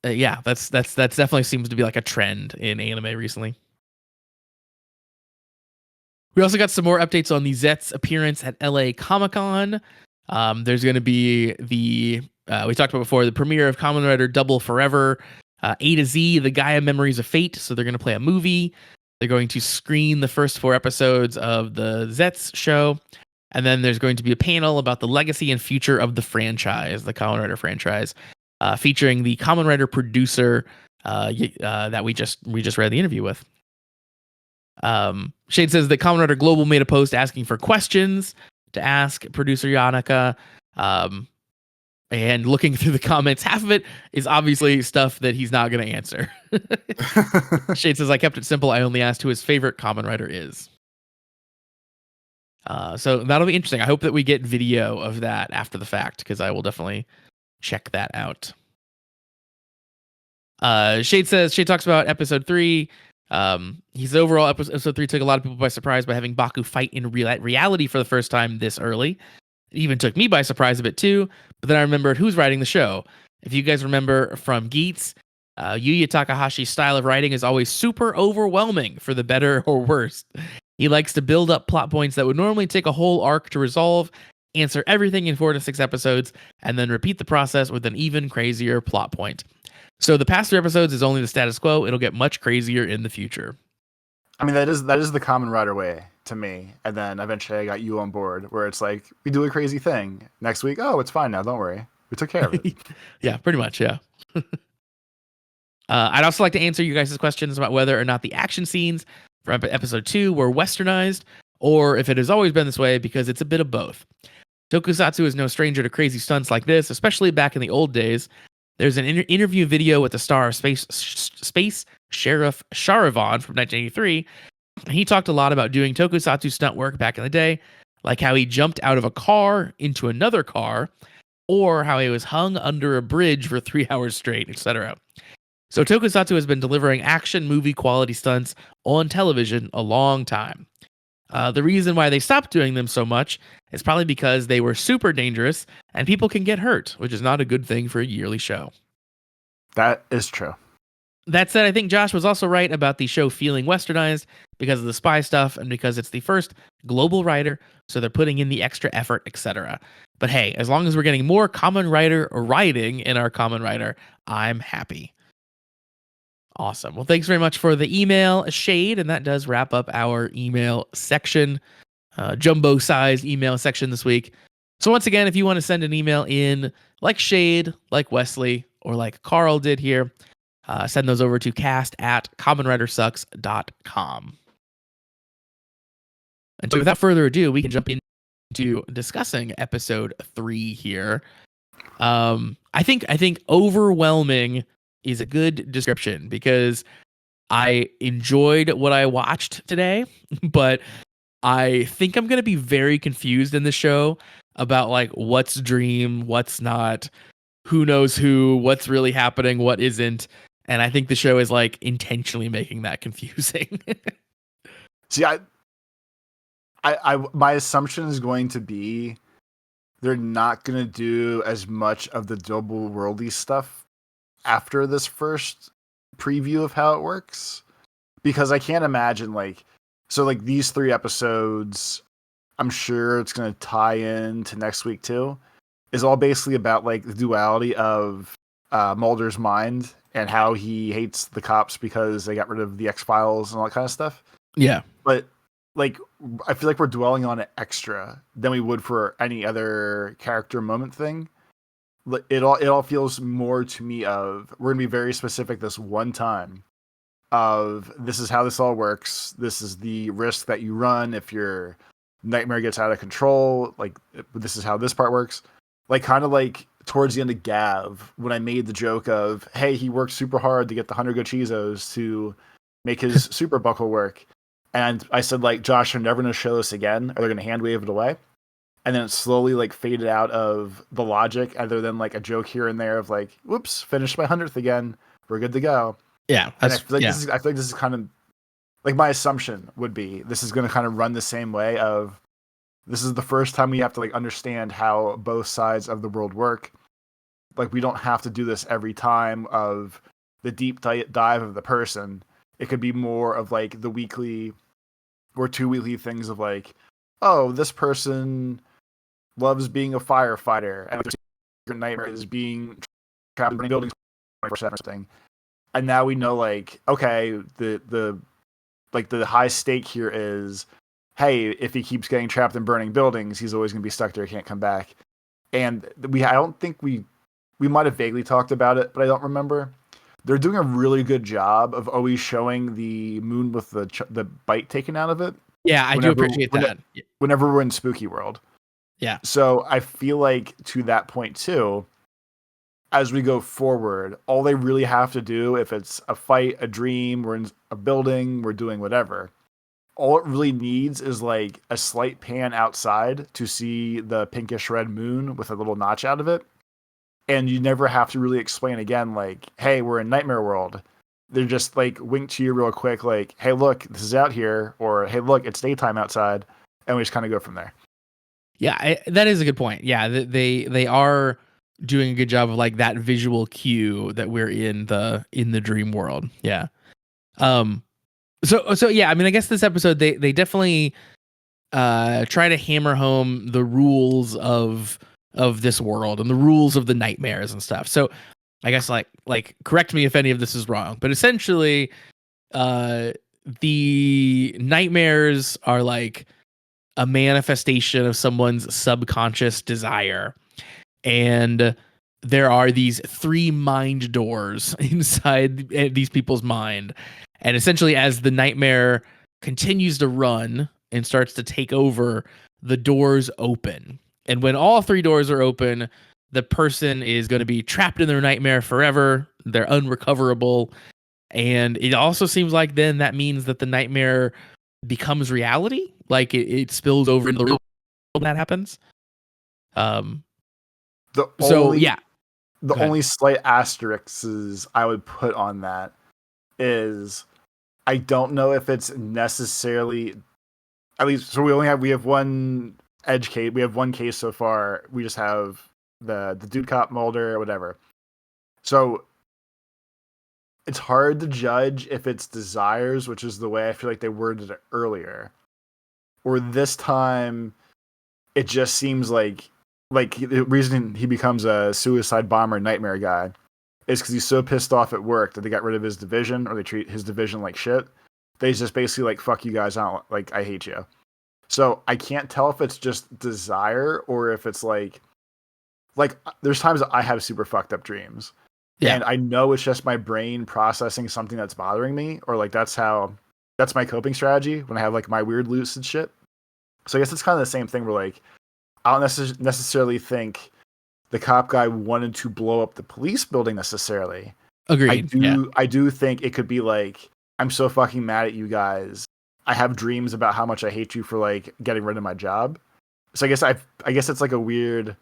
that's definitely seems to be like a trend in anime recently. We also got some more updates on the Zeztz appearance at LA Comic-Con. There's going to be we talked about before, the premiere of Kamen Rider Double Forever. A to Z, the Gaia Memories of Fate. So they're going to play a movie. They're going to screen the first 4 episodes of the Zeztz show. And then there's going to be a panel about the legacy and future of the franchise, the Kamen Rider franchise, featuring the Kamen Rider producer that we just read the interview with. Shade says that Kamen Rider Global made a post asking for questions to ask producer Yanaka. And looking through the comments, half of it is obviously stuff that he's not going to answer. Shade says, I kept it simple. I only asked who his favorite Kamen Rider is. So that'll be interesting. I hope that we get video of that after the fact, because I will definitely check that out. Shade talks about episode 3. He said overall episode 3 took a lot of people by surprise by having Baku fight in reality for the first time this early. It even took me by surprise a bit too, but then I remembered who's writing the show. If you guys remember from Geats, Yuya Takahashi's style of writing is always super overwhelming for the better or worse. He likes to build up plot points that would normally take a whole arc to resolve, answer everything in 4 to 6 episodes, and then repeat the process with an even crazier plot point. So the past 3 episodes is only the status quo. It'll get much crazier in the future. I mean, that is the Kamen Rider way to me. And then eventually I got you on board, where it's like, we do a crazy thing. Next week, oh, it's fine now. Don't worry. We took care of it. Yeah, pretty much, yeah. I'd also like to answer you guys' questions about whether or not the action scenes from episode 2 were westernized, or if it has always been this way, because it's a bit of both. Tokusatsu is no stranger to crazy stunts like this, especially back in the old days. There's an interview video with the star of Space Sheriff Charivan from 1983. He talked a lot about doing tokusatsu stunt work back in the day, like how he jumped out of a car into another car, or how he was hung under a bridge for 3 hours straight, etc. So tokusatsu has been delivering action movie quality stunts on television a long time. The reason why they stopped doing them so much is probably because they were super dangerous and people can get hurt, which is not a good thing for a yearly show. That is true. That said, I think Josh was also right about the show feeling westernized because of the spy stuff and because it's the first global writer, so they're putting in the extra effort, etc. But hey, as long as we're getting more Kamen Rider writing in our Kamen Rider, I'm happy. Awesome. Well, thanks very much for the email, Shade, and that does wrap up our email section, jumbo-sized email section this week. So once again, if you want to send an email in like Shade, like Wesley, or like Carl did here, send those over to cast@kamenridersucks.com. And so without further ado, we can jump into discussing episode 3 here. I think overwhelming is a good description because I enjoyed what I watched today, but I think I'm going to be very confused in the show about like what's dream, what's not, who knows who, what's really happening, what isn't. And I think the show is like intentionally making that confusing. See, I my assumption is going to be they're not going to do as much of the double worldy stuff after this first preview of how it works, because I can't imagine like these 3 episodes, I'm sure it's going to tie in to next week too, is all basically about like the duality of Mulder's mind and how he hates the cops because they got rid of the X-Files and all that kind of stuff. Yeah. But like, I feel like we're dwelling on it extra than we would for any other character moment thing. It all feels more to me of, we're gonna be very specific this one time of, this is how this all works. This is the risk that you run if your nightmare gets out of control. Like, this is how this part works. Like, kind of like towards the end of Gav, when I made the joke of, hey, he worked super hard to get the 100 Gochizos to make his super buckle work. And I said, like, Josh, they're never going to show this again, or they're going to hand wave it away. And then it slowly like faded out of the logic, other than like a joke here and there of like, whoops, finished my 100th again. We're good to go. Yeah. And I feel like this is kind of like, my assumption would be this is going to kind of run the same way of, this is the first time we have to like understand how both sides of the world work. Like, we don't have to do this every time of the deep dive of the person. It could be more of like the weekly or 2 weekly things of like, oh, this person loves being a firefighter, and their secret nightmare is being trapped in buildings 24/7 or something. and now we know like okay, the high stake here is, hey, if he keeps getting trapped in burning buildings, he's always going to be stuck there, he can't come back. And I don't think we might have vaguely talked about it, but I don't remember. They're doing a really good job of always showing the moon with the bite taken out of it. Yeah, I do appreciate that. Whenever we're in Spooky World. Yeah. So I feel like to that point too, as we go forward, all they really have to do, if it's a fight, a dream, we're in a building, we're doing whatever, all it really needs is like a slight pan outside to see the pinkish red moon with a little notch out of it. And you never have to really explain again, like, hey, we're in Nightmare World. They're just like wink to you real quick, like, hey, look, this is out here, or hey, look, it's daytime outside, and we just kind of go from there. Yeah, that is a good point. Yeah, they are doing a good job of like that visual cue that we're in the dream world. Yeah. So yeah, I mean, I guess this episode they definitely try to hammer home the rules of this world and the rules of the nightmares and stuff. So I guess like correct me if any of this is wrong, but essentially the nightmares are like a manifestation of someone's subconscious desire. And there are these 3 mind doors inside these people's mind. And essentially, as the nightmare continues to run and starts to take over, the doors open. And when all 3 doors are open, the person is going to be trapped in their nightmare forever. They're unrecoverable. And it also seems like then that means that the nightmare becomes reality. Like it spills over into the real world when that happens. The only slight asterisks I would put on that is I don't know if it's necessarily, at least, so we have one edge case, we have one case so far. We just have the Dude Cop Mulder or whatever. So it's hard to judge if it's desires, which is the way I feel like they worded it earlier, or this time it just seems like the reason he becomes a suicide bomber nightmare guy is because he's so pissed off at work that they got rid of his division, or they treat his division like shit. They just basically like, fuck you guys, I hate you. So I can't tell if it's just desire or if it's like there's times that I have super fucked up dreams. Yeah. And I know it's just my brain processing something that's bothering me, or like that's my coping strategy when I have like my weird lucid shit. So I guess it's kind of the same thing where like I don't necessarily think the cop guy wanted to blow up the police building necessarily. Agreed. I do think it could be like, I'm so fucking mad at you guys. I have dreams about how much I hate you for like getting rid of my job. So I guess it's like a weird,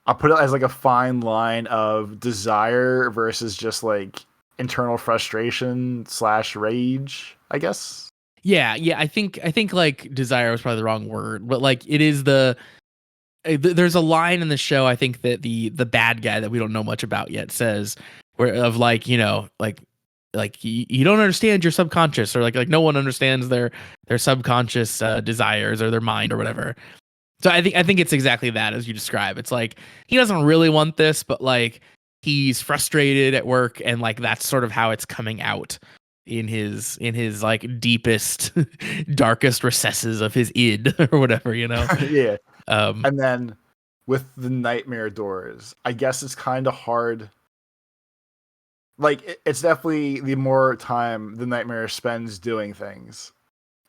I'll put it as like a fine line of desire versus just like internal frustration / rage, I guess. Yeah. I think like desire was probably the wrong word, but like it is there's a line in the show, I think, that the bad guy that we don't know much about yet says, where of like, you know, like you don't understand your subconscious, or like no one understands their subconscious desires or their mind or whatever. So I think it's exactly that as you describe. It's like he doesn't really want this, but like he's frustrated at work, and like that's sort of how it's coming out in his like deepest darkest recesses of his id or whatever, you know. Yeah. And then with the nightmare doors, I guess it's kind of hard. Like it's definitely the more time the nightmare spends doing things,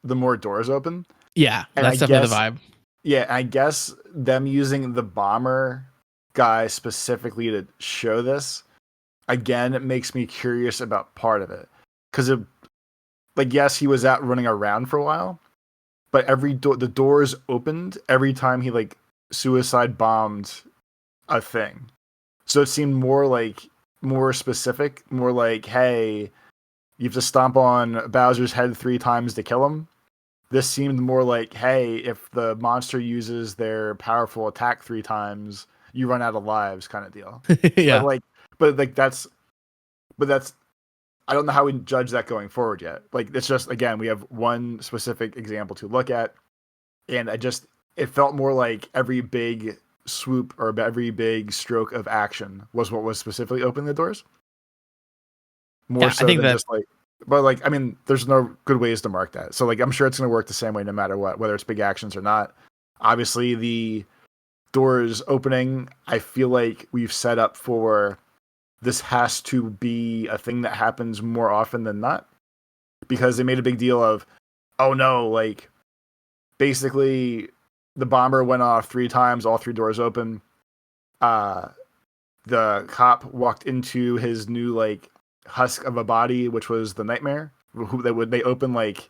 the more doors open. Yeah, and that's definitely the vibe. Yeah, I guess them using the bomber guy specifically to show this, again, it makes me curious about part of it. Because like, yes, he was out running around for a while, but the doors opened every time he like suicide bombed a thing. So it seemed more specific, more like, hey, you have to stomp on Bowser's head 3 times to kill him. This seemed more like, hey, if the monster uses their powerful attack 3 times, you run out of lives, kind of deal. Yeah. But that's I don't know how we judge that going forward yet. Like, it's just, again, we have one specific example to look at, and it felt more like every big swoop or every big stroke of action was what was specifically opening the doors. more I so think than that just like. But like, I mean, there's no good ways to mark that. So like, I'm sure it's going to work the same way no matter what, whether it's big actions or not. Obviously, the doors opening, I feel like we've set up for this has to be a thing that happens more often than not, because they made a big deal of, oh no, like basically the bomber went off 3 times, all 3 doors open. The cop walked into his new like husk of a body, which was the nightmare. Who they open like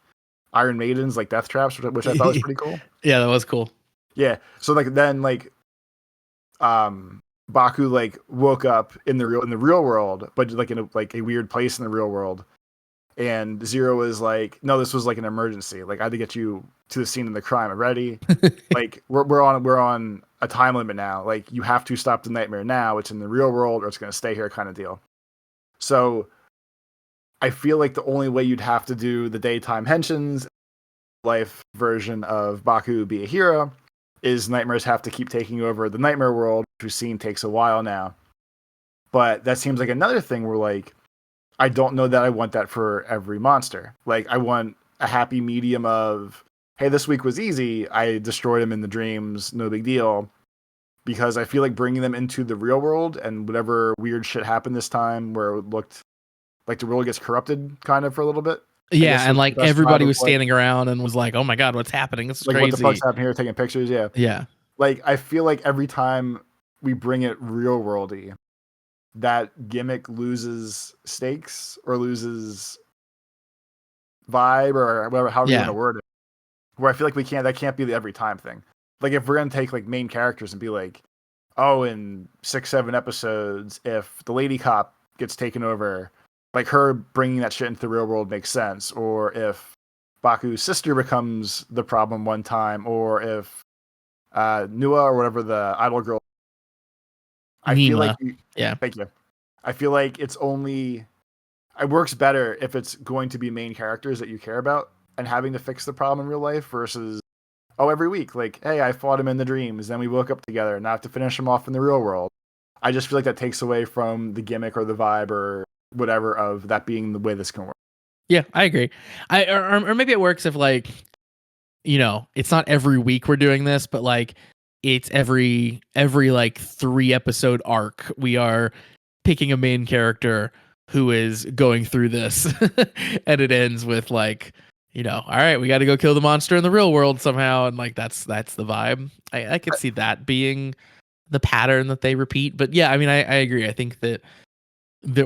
Iron Maiden's like death traps, which I thought was pretty cool. Yeah, that was cool. Yeah. So like then like Baku like woke up in the real world, but like in a weird place in the real world. And Zero was like, no, this was like an emergency. Like I had to get you to the scene of the crime already. Like we're on a time limit now. Like you have to stop the nightmare now. It's in the real world or it's gonna stay here kind of deal. So I feel like the only way you'd have to do the daytime henshins life version of Baku be a hero is nightmares have to keep taking over the nightmare world, which we've seen takes a while now. But that seems like another thing where like I don't know that I want that for every monster. Like I want a happy medium of, hey, this week was easy. I destroyed him in the dreams, no big deal. Because I feel like bringing them into the real world and whatever weird shit happened this time where it looked like the world gets corrupted kind of for a little bit. Yeah, and like everybody was like, standing around and was like, "Oh my god, what's happening? This is like crazy." what the fuck's happening here? Taking pictures, yeah. Yeah. Like I feel like every time we bring it real worldy, that gimmick loses stakes or loses vibe or whatever, however you want to word it. Where I feel like that can't be the every time thing. Like if we're gonna take like main characters and be like, oh, in 6-7 episodes, if the lady cop gets taken over, like her bringing that shit into the real world makes sense. Or if Baku's sister becomes the problem one time, or if Nua or whatever the idol girl. I Nima. feel like yeah. Thank you. I feel like it works better if it's going to be main characters that you care about and having to fix the problem in real life versus every week, like, hey, I fought him in the dreams, then we woke up together and I have to finish him off in the real world. I just feel like that takes away from the gimmick or the vibe or whatever of that being the way this can work. Yeah, I agree. Or maybe it works if like, it's not every week we're doing this, but like it's every like 3-episode arc we are picking a main character who is going through this and it ends with like, all right, we got to go kill the monster in the real world somehow, and like that's the vibe. I could see that being the pattern that they repeat. But yeah, I mean, I agree. I think that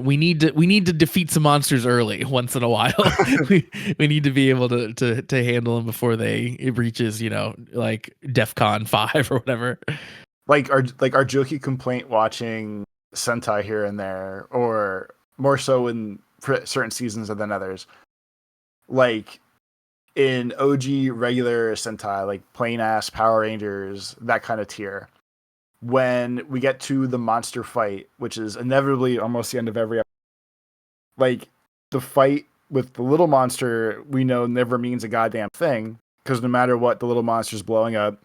we need to defeat some monsters early once in a while. we need to be able to handle them before it reaches like DEFCON 5 or whatever. Like our jokey complaint watching Sentai here and there, or more so in certain seasons than others. Like in OG regular Sentai, like plain ass Power Rangers, that kind of tier. When we get to the monster fight, which is inevitably almost the end of every episode, like the fight with the little monster, we know never means a goddamn thing because no matter what, the little monster's blowing up.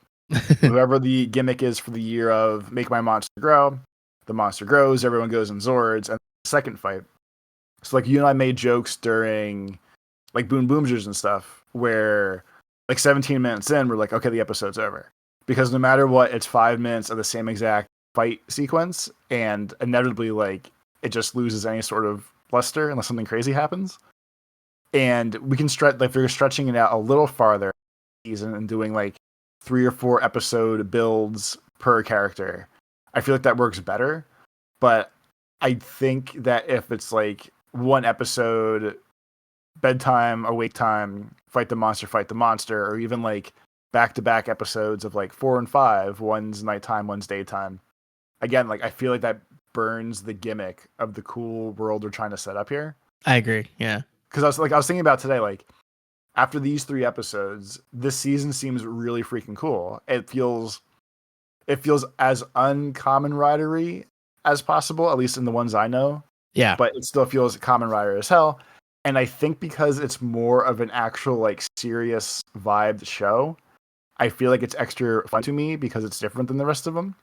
Whoever the gimmick is for the year of make my monster grow, the monster grows, everyone goes in Zords, and the second fight. So like you and I made jokes during like Boom Boomers and stuff where like 17 minutes in, we're like, okay, the episode's over. Because no matter what, it's 5 minutes of the same exact fight sequence, and inevitably, like, it just loses any sort of luster unless something crazy happens. And we can stretch, like, if you're stretching it out a little farther season and doing like 3 or 4 episode builds per character, I feel like that works better. But I think that if it's like one episode, bedtime, awake time, fight the monster, or even like back-to-back episodes of like 4 and 5, one's nighttime, one's daytime. Again, like I feel like that burns the gimmick of the cool world they're trying to set up here. I agree. Yeah. Because I was thinking about today, like after these 3 episodes, this season seems really freaking cool. It feels as uncommon ridery as possible, at least in the ones I know. Yeah. But it still feels Kamen Rider as hell. And I think because it's more of an actual like serious vibe show, I feel like it's extra fun to me because it's different than the rest of them.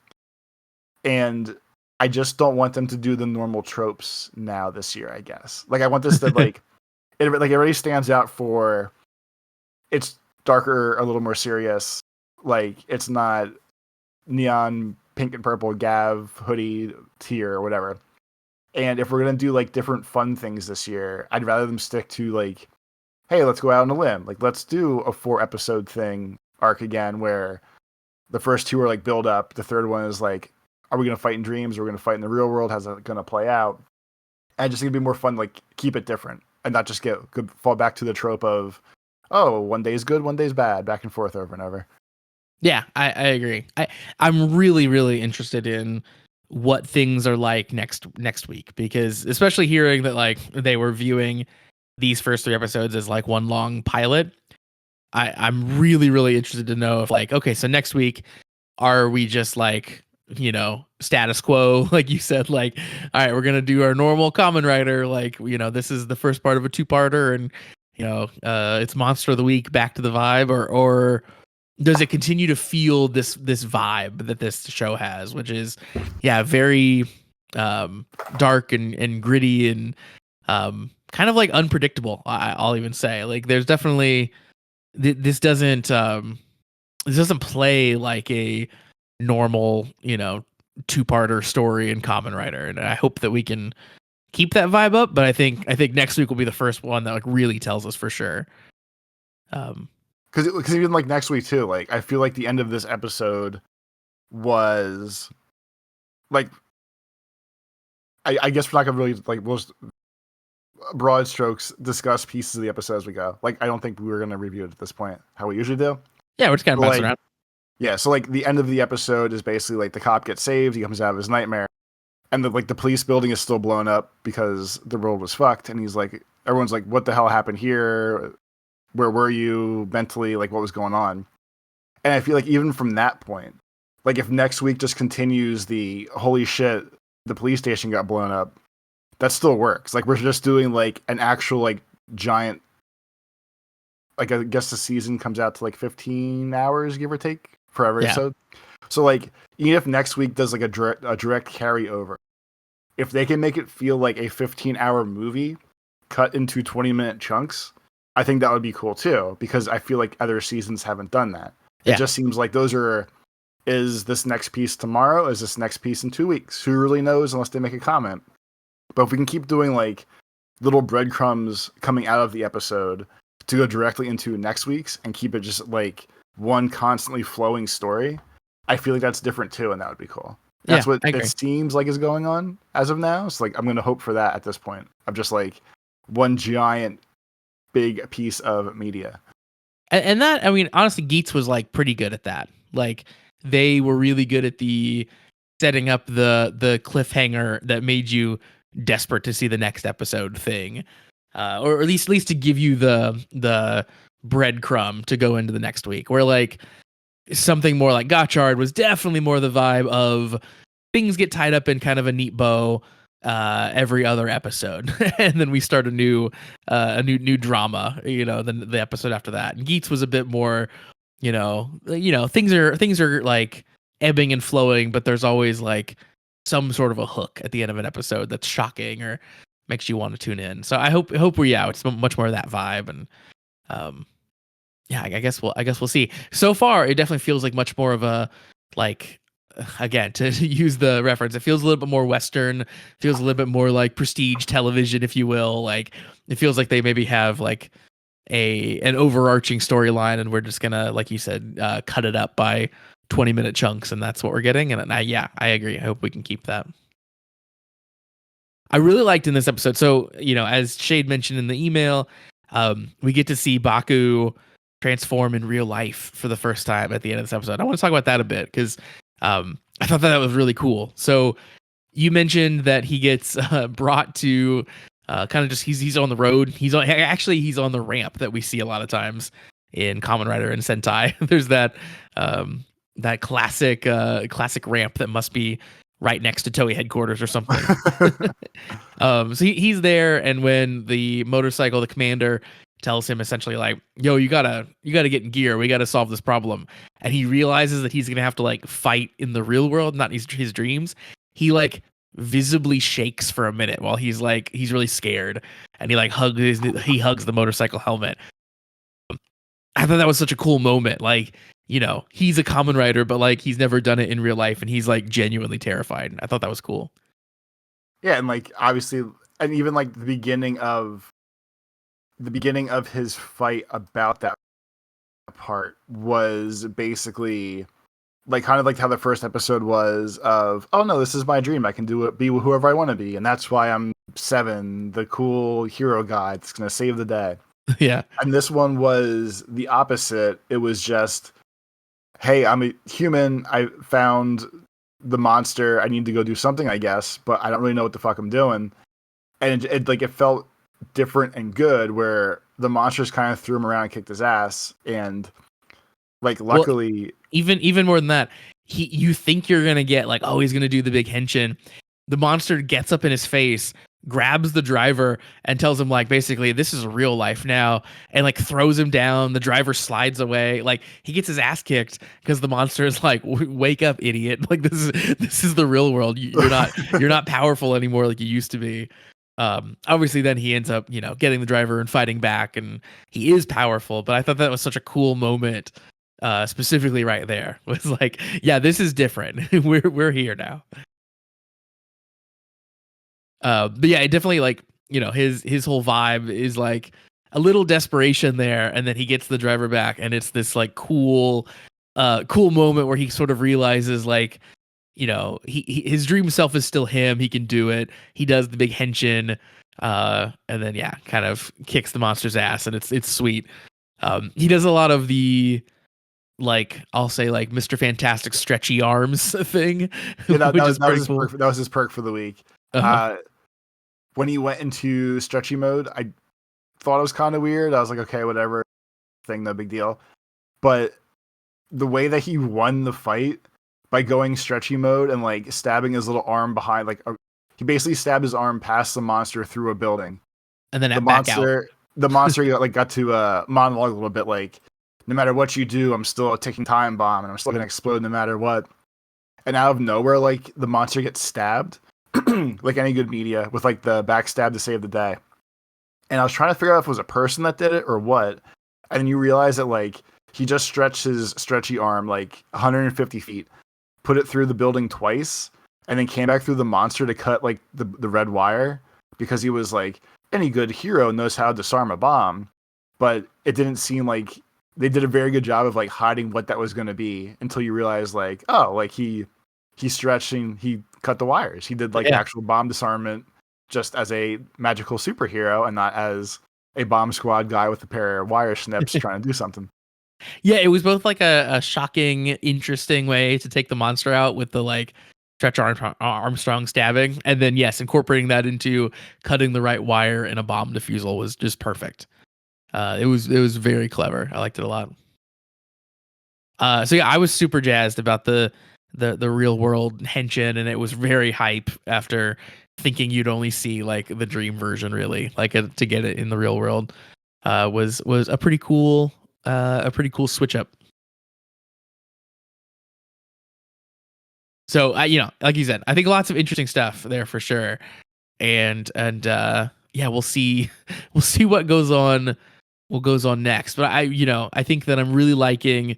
And I just don't want them to do the normal tropes now this year, I guess. Like I want this to like it already stands out for it's darker, a little more serious. Like it's not neon pink and purple Gav hoodie tier or whatever. And if we're gonna do like different fun things this year, I'd rather them stick to like, hey, let's go out on a limb. Like let's do a 4-episode thing arc again where the first 2 are like build up. The third one is like, are we gonna fight in dreams? Are we gonna fight in the real world? How's it gonna play out? And just gonna be more fun, like keep it different and not just fall back to the trope of, oh, one day is good, one day is bad, back and forth over and over. Yeah, I agree. I'm really, really interested in what things are like next week, because especially hearing that like they were viewing these first 3 episodes as like one long pilot, I'm really, really interested to know if like, okay, so next week, are we just like, you know, status quo, like you said, like, all right, we're gonna do our normal Kamen Rider, like, you know, this is the first part of a 2-parter, and you know, it's Monster of the Week, back to the vibe, or does it continue to feel this vibe that this show has, which is, yeah, very dark and gritty and kind of like unpredictable. I'll even say, like, there's definitely this doesn't play like a normal, you know, 2-parter story in Kamen Rider, and I hope that we can keep that vibe up. But I think next week will be the first one that like really tells us for sure. Because even like next week too, like I feel like the end of this episode was like, I guess we're not gonna really like we'll broad strokes discuss pieces of the episode as we go. Like I don't think we were gonna review it at this point how we usually do. Yeah, we're just kind of messing around. Yeah, so like the end of the episode is basically like the cop gets saved, he comes out of his nightmare, and the police building is still blown up because the world was fucked, and he's like, everyone's like, what the hell happened here? Where were you mentally? Like, what was going on? And I feel like even from that point, like if next week just continues the holy shit, the police station got blown up, that still works. Like we're just doing like an actual like giant, like I guess the season comes out to like 15 hours, give or take, for every episode. So like even if next week does like a direct carryover, if they can make it feel like a 15-hour movie cut into 20-minute chunks, I think that would be cool too, because I feel like other seasons haven't done that. It just seems like is this next piece tomorrow? Is this next piece in 2 weeks? Who really knows unless they make a comment? But if we can keep doing like little breadcrumbs coming out of the episode to go directly into next week's and keep it just like one constantly flowing story, I feel like that's different too, and that would be cool. That's what it seems like is going on as of now. So like I'm going to hope for that at this point. I'm just like one giant big piece of media. And that, I mean, honestly, Geets was like pretty good at that. Like they were really good at the setting up the cliffhanger that made you desperate to see the next episode thing, or at least to give you the breadcrumb to go into the next week. Where like something more like Gotchard was definitely more the vibe of things get tied up in kind of a neat bow every other episode, and then we start a new drama, you know, then the episode after that. And Geets was a bit more, you know, things are like ebbing and flowing, but there's always like some sort of a hook at the end of an episode that's shocking or makes you want to tune in. So I hope it's much more of that vibe. And yeah, I guess we'll see. So far, it definitely feels like much more of a, like, again, to use the reference, it feels a little bit more Western, feels a little bit more like prestige television, if you will. Like it feels like they maybe have like an overarching storyline, and we're just gonna, like you said, cut it up by 20-minute chunks, and that's what we're getting. And I agree. I hope we can keep that. I really liked in this episode, so, you know, as Shade mentioned in the email, we get to see Baku transform in real life for the first time at the end of this episode. I want to talk about that a bit, because I thought that was really cool. So you mentioned that he gets brought to kind of just he's on the road. He's on the ramp that we see a lot of times in Kamen Rider and Sentai. There's that classic ramp that must be right next to Toei headquarters or something. So he's there, and when the commander tells him essentially like, yo, you gotta get in gear, we gotta solve this problem, and he realizes that he's gonna have to like fight in the real world, not his dreams, he like visibly shakes for a minute while he's really scared, and he hugs the motorcycle helmet. I thought that was such a cool moment. Like, he's a common rider, but like he's never done it in real life, and he's like genuinely terrified. I thought that was cool. Yeah, and like obviously, and even like the beginning of his fight about that part was basically like kind of like how the first episode was of, oh no, this is my dream. I can do it, be whoever I want to be, and that's why I'm 7, the cool hero guy that's gonna save the day. Yeah. And this one was the opposite. It was just, hey, I'm a human. I found the monster. I need to go do something, I guess, but I don't really know what the fuck I'm doing. And it felt different and good, where the monsters kind of threw him around and kicked his ass, and like luckily, even more than that, you think you're gonna get like, oh, he's gonna do the big henshin. The monster gets up in his face, grabs the driver, and tells him like basically this is real life now, and like throws him down. The driver slides away. Like he gets his ass kicked because the monster is like, wake up, idiot! Like this is the real world. You're not powerful anymore like you used to be. Obviously then he ends up getting the driver and fighting back, and he is powerful. But I thought that was such a cool moment, specifically right there. It was like, yeah, this is different. we're here now. But yeah, it definitely like, his whole vibe is like a little desperation there, and then he gets the driver back, and it's this like cool moment where he sort of realizes like, his dream self is still him. He can do it. He does the big henshin, and then yeah, kind of kicks the monster's ass, and it's sweet. He does a lot of the, like, I'll say like Mr. Fantastic stretchy arms thing, yeah, which is pretty cool. that was his perk for the week. Uh-huh. When he went into stretchy mode, I thought it was kind of weird. I was like, okay, whatever, thing, no big deal. But the way that he won the fight by going stretchy mode and like stabbing his little arm behind, he basically stabbed his arm past the monster through a building, and then the monster got to monologue a little bit, like, no matter what you do, I'm still a ticking time bomb, and I'm still gonna explode no matter what. And out of nowhere, like, the monster gets stabbed, like any good media, with like the backstab to save the day. And I was trying to figure out if it was a person that did it or what. And then you realize that like he just stretched his stretchy arm like 150 feet, put it through the building twice, and then came back through the monster to cut like the red wire, because he was like, any good hero knows how to disarm a bomb. But it didn't seem like they did a very good job of like hiding what that was going to be, until you realize like, oh, like he stretching, he cut the wires. He did like actual bomb disarmament just as a magical superhero, and not as a bomb squad guy with a pair of wire snips trying to do something. Yeah, it was both like a shocking, interesting way to take the monster out with the like Stretch Armstrong stabbing, and then yes, incorporating that into cutting the right wire in a bomb defusal was just perfect. It was very clever. I liked it a lot. So yeah, I was super jazzed about the real world henshin, and it was very hype after thinking you'd only see like the dream version, really, like to get it in the real world. Was a pretty cool switch up. So like you said, I think lots of interesting stuff there for sure, and yeah, we'll see what goes on next. But I think that I'm really liking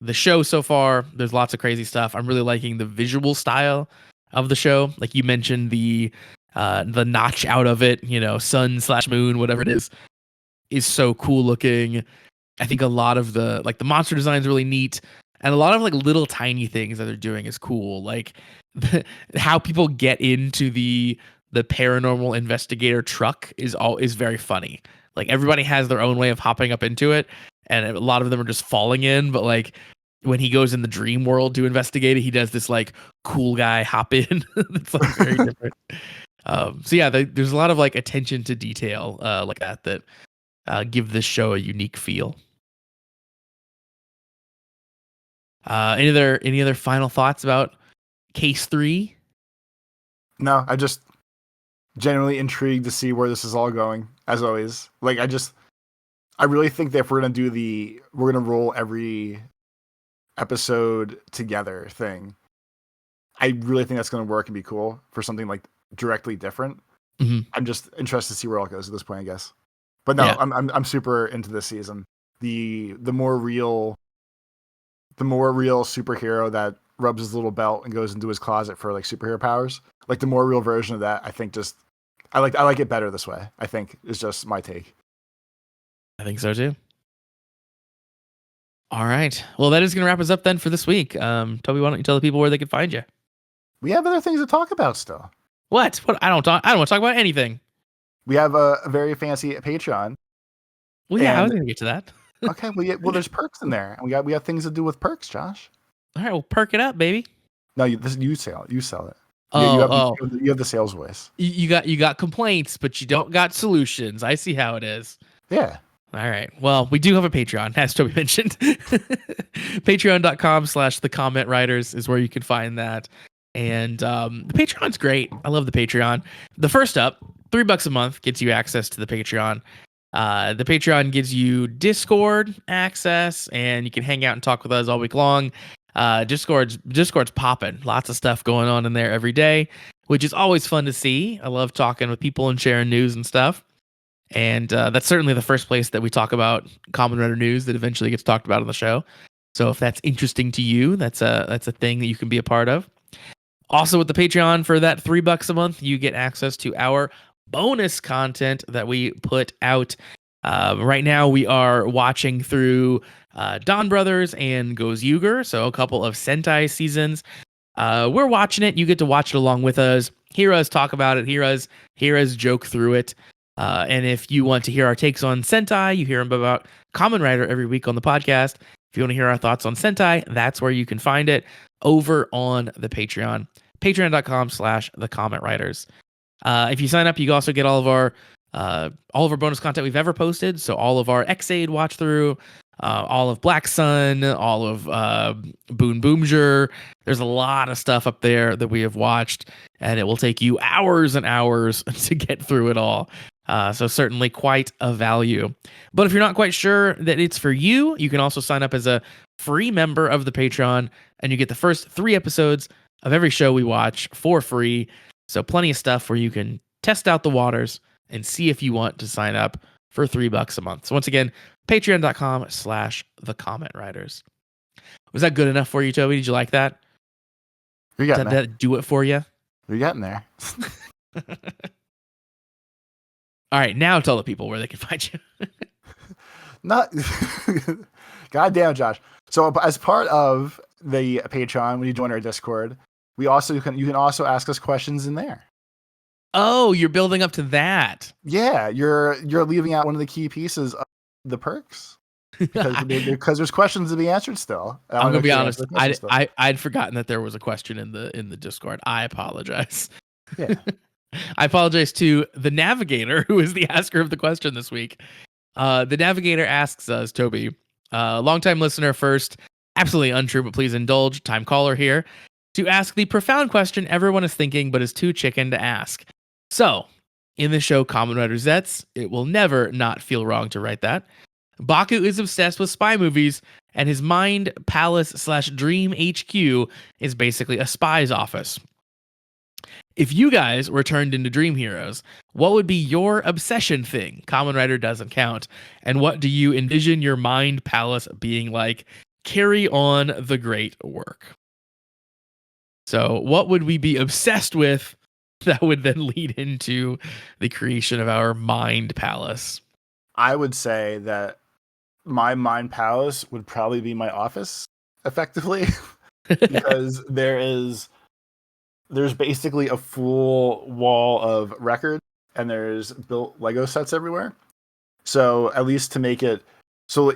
the show so far. There's lots of crazy stuff. I'm really liking the visual style of the show. Like you mentioned, the notch out of it, sun/moon, whatever it is so cool looking. I think a lot of the monster design is really neat, and a lot of like little tiny things that they're doing is cool. Like how people get into the paranormal investigator truck is very funny. Like everybody has their own way of hopping up into it, and a lot of them are just falling in. But like when he goes in the dream world to investigate it, he does this like cool guy hop in. It's like very different. So yeah, there's a lot of like attention to detail like that give this show a unique feel. Any other final thoughts about Case 3? No, I just genuinely intrigued to see where this is all going, as always. Like I really think that if we're gonna roll every episode together thing, I really think that's going to work and be cool for something like directly different. Mm-hmm. I'm just interested to see where it all goes at this point, I guess. But no, Yeah. I'm super into this season. The more real superhero that rubs his little belt and goes into his closet for like superhero powers, like the more real version of that, I think I like it better this way. I think is just my take. I think so too. All right. Well, that is going to wrap us up then for this week. Toby, why don't you tell the people where they can find you? We have other things to talk about still. What? I don't want to talk about anything. We have a very fancy Patreon. Well, yeah, I was going to get to that. Okay, well, there's perks in there, and we have things to do with perks, Josh. All right, well, perk it up, baby. No, you sell it. Oh, you have the sales voice. You got complaints, but you don't got solutions. I see how it is. Yeah. All right. Well, we do have a Patreon, as Toby mentioned. Patreon.com/thecommentwriters is where you can find that. And the Patreon's great. I love the Patreon. The first up, $3 a month gets you access to the Patreon. The Patreon gives you Discord access, and you can hang out and talk with us all week long. Discord's popping. Lots of stuff going on in there every day, which is always fun to see. I love talking with people and sharing news and stuff. And that's certainly the first place that we talk about Common Writer news that eventually gets talked about on the show. So if that's interesting to you, that's a thing that you can be a part of. Also, with the Patreon, for that $3 a month, you get access to our bonus content that we put out. Right now, we are watching through Dawn Brothers and Goes Yuger, so a couple of Sentai seasons. We're watching it. You get to watch it along with us. Hear us talk about it. Hear us joke through it. And if you want to hear our takes on Sentai, you hear about Kamen Rider every week on the podcast. If you want to hear our thoughts on Sentai, that's where you can find it over on the Patreon. Patreon.com/thecommentwriters. If you sign up, you also get all of our bonus content we've ever posted. So all of our X-Aid watch through, all of Black Sun, all of Boon Boomjer. There's a lot of stuff up there that we have watched, and it will take you hours and hours to get through it all. So certainly quite a value. But if you're not quite sure that it's for you, you can also sign up as a free member of the Patreon, and you get the first 3 episodes of every show we watch for free. So plenty of stuff where you can test out the waters and see if you want to sign up for $3 a month. So once again, patreon.com/thecommentwriters. Was that good enough for you, Toby? Did you like that? You're getting Did there. that do it for you? You're getting there. All right, now tell the people where they can find you. Not goddamn, Josh. So as part of the Patreon, when you join our Discord, you can also ask us questions in there. Oh, you're building up to that. Yeah, you're leaving out one of the key pieces of the perks because there's questions to be answered still. I'm gonna be honest. I'd forgotten that there was a question in the Discord. I apologize. Yeah. I apologize to the Navigator, who is the asker of the question this week. The Navigator asks us, Toby, longtime listener first, absolutely untrue, but please indulge, time caller here, to ask the profound question everyone is thinking but is too chicken to ask. So, in the show Kamen Rider Zeztz, it will never not feel wrong to write that. Baku is obsessed with spy movies, and his mind palace/dream HQ is basically a spy's office. If you guys were turned into dream heroes, what would be your obsession thing? Kamen Rider doesn't count. And what do you envision your mind palace being like? Carry on the great work. So what would we be obsessed with that would then lead into the creation of our mind palace? I would say that my mind palace would probably be my office, effectively, because there's basically a full wall of records, and there's built Lego sets everywhere. So at least to make it so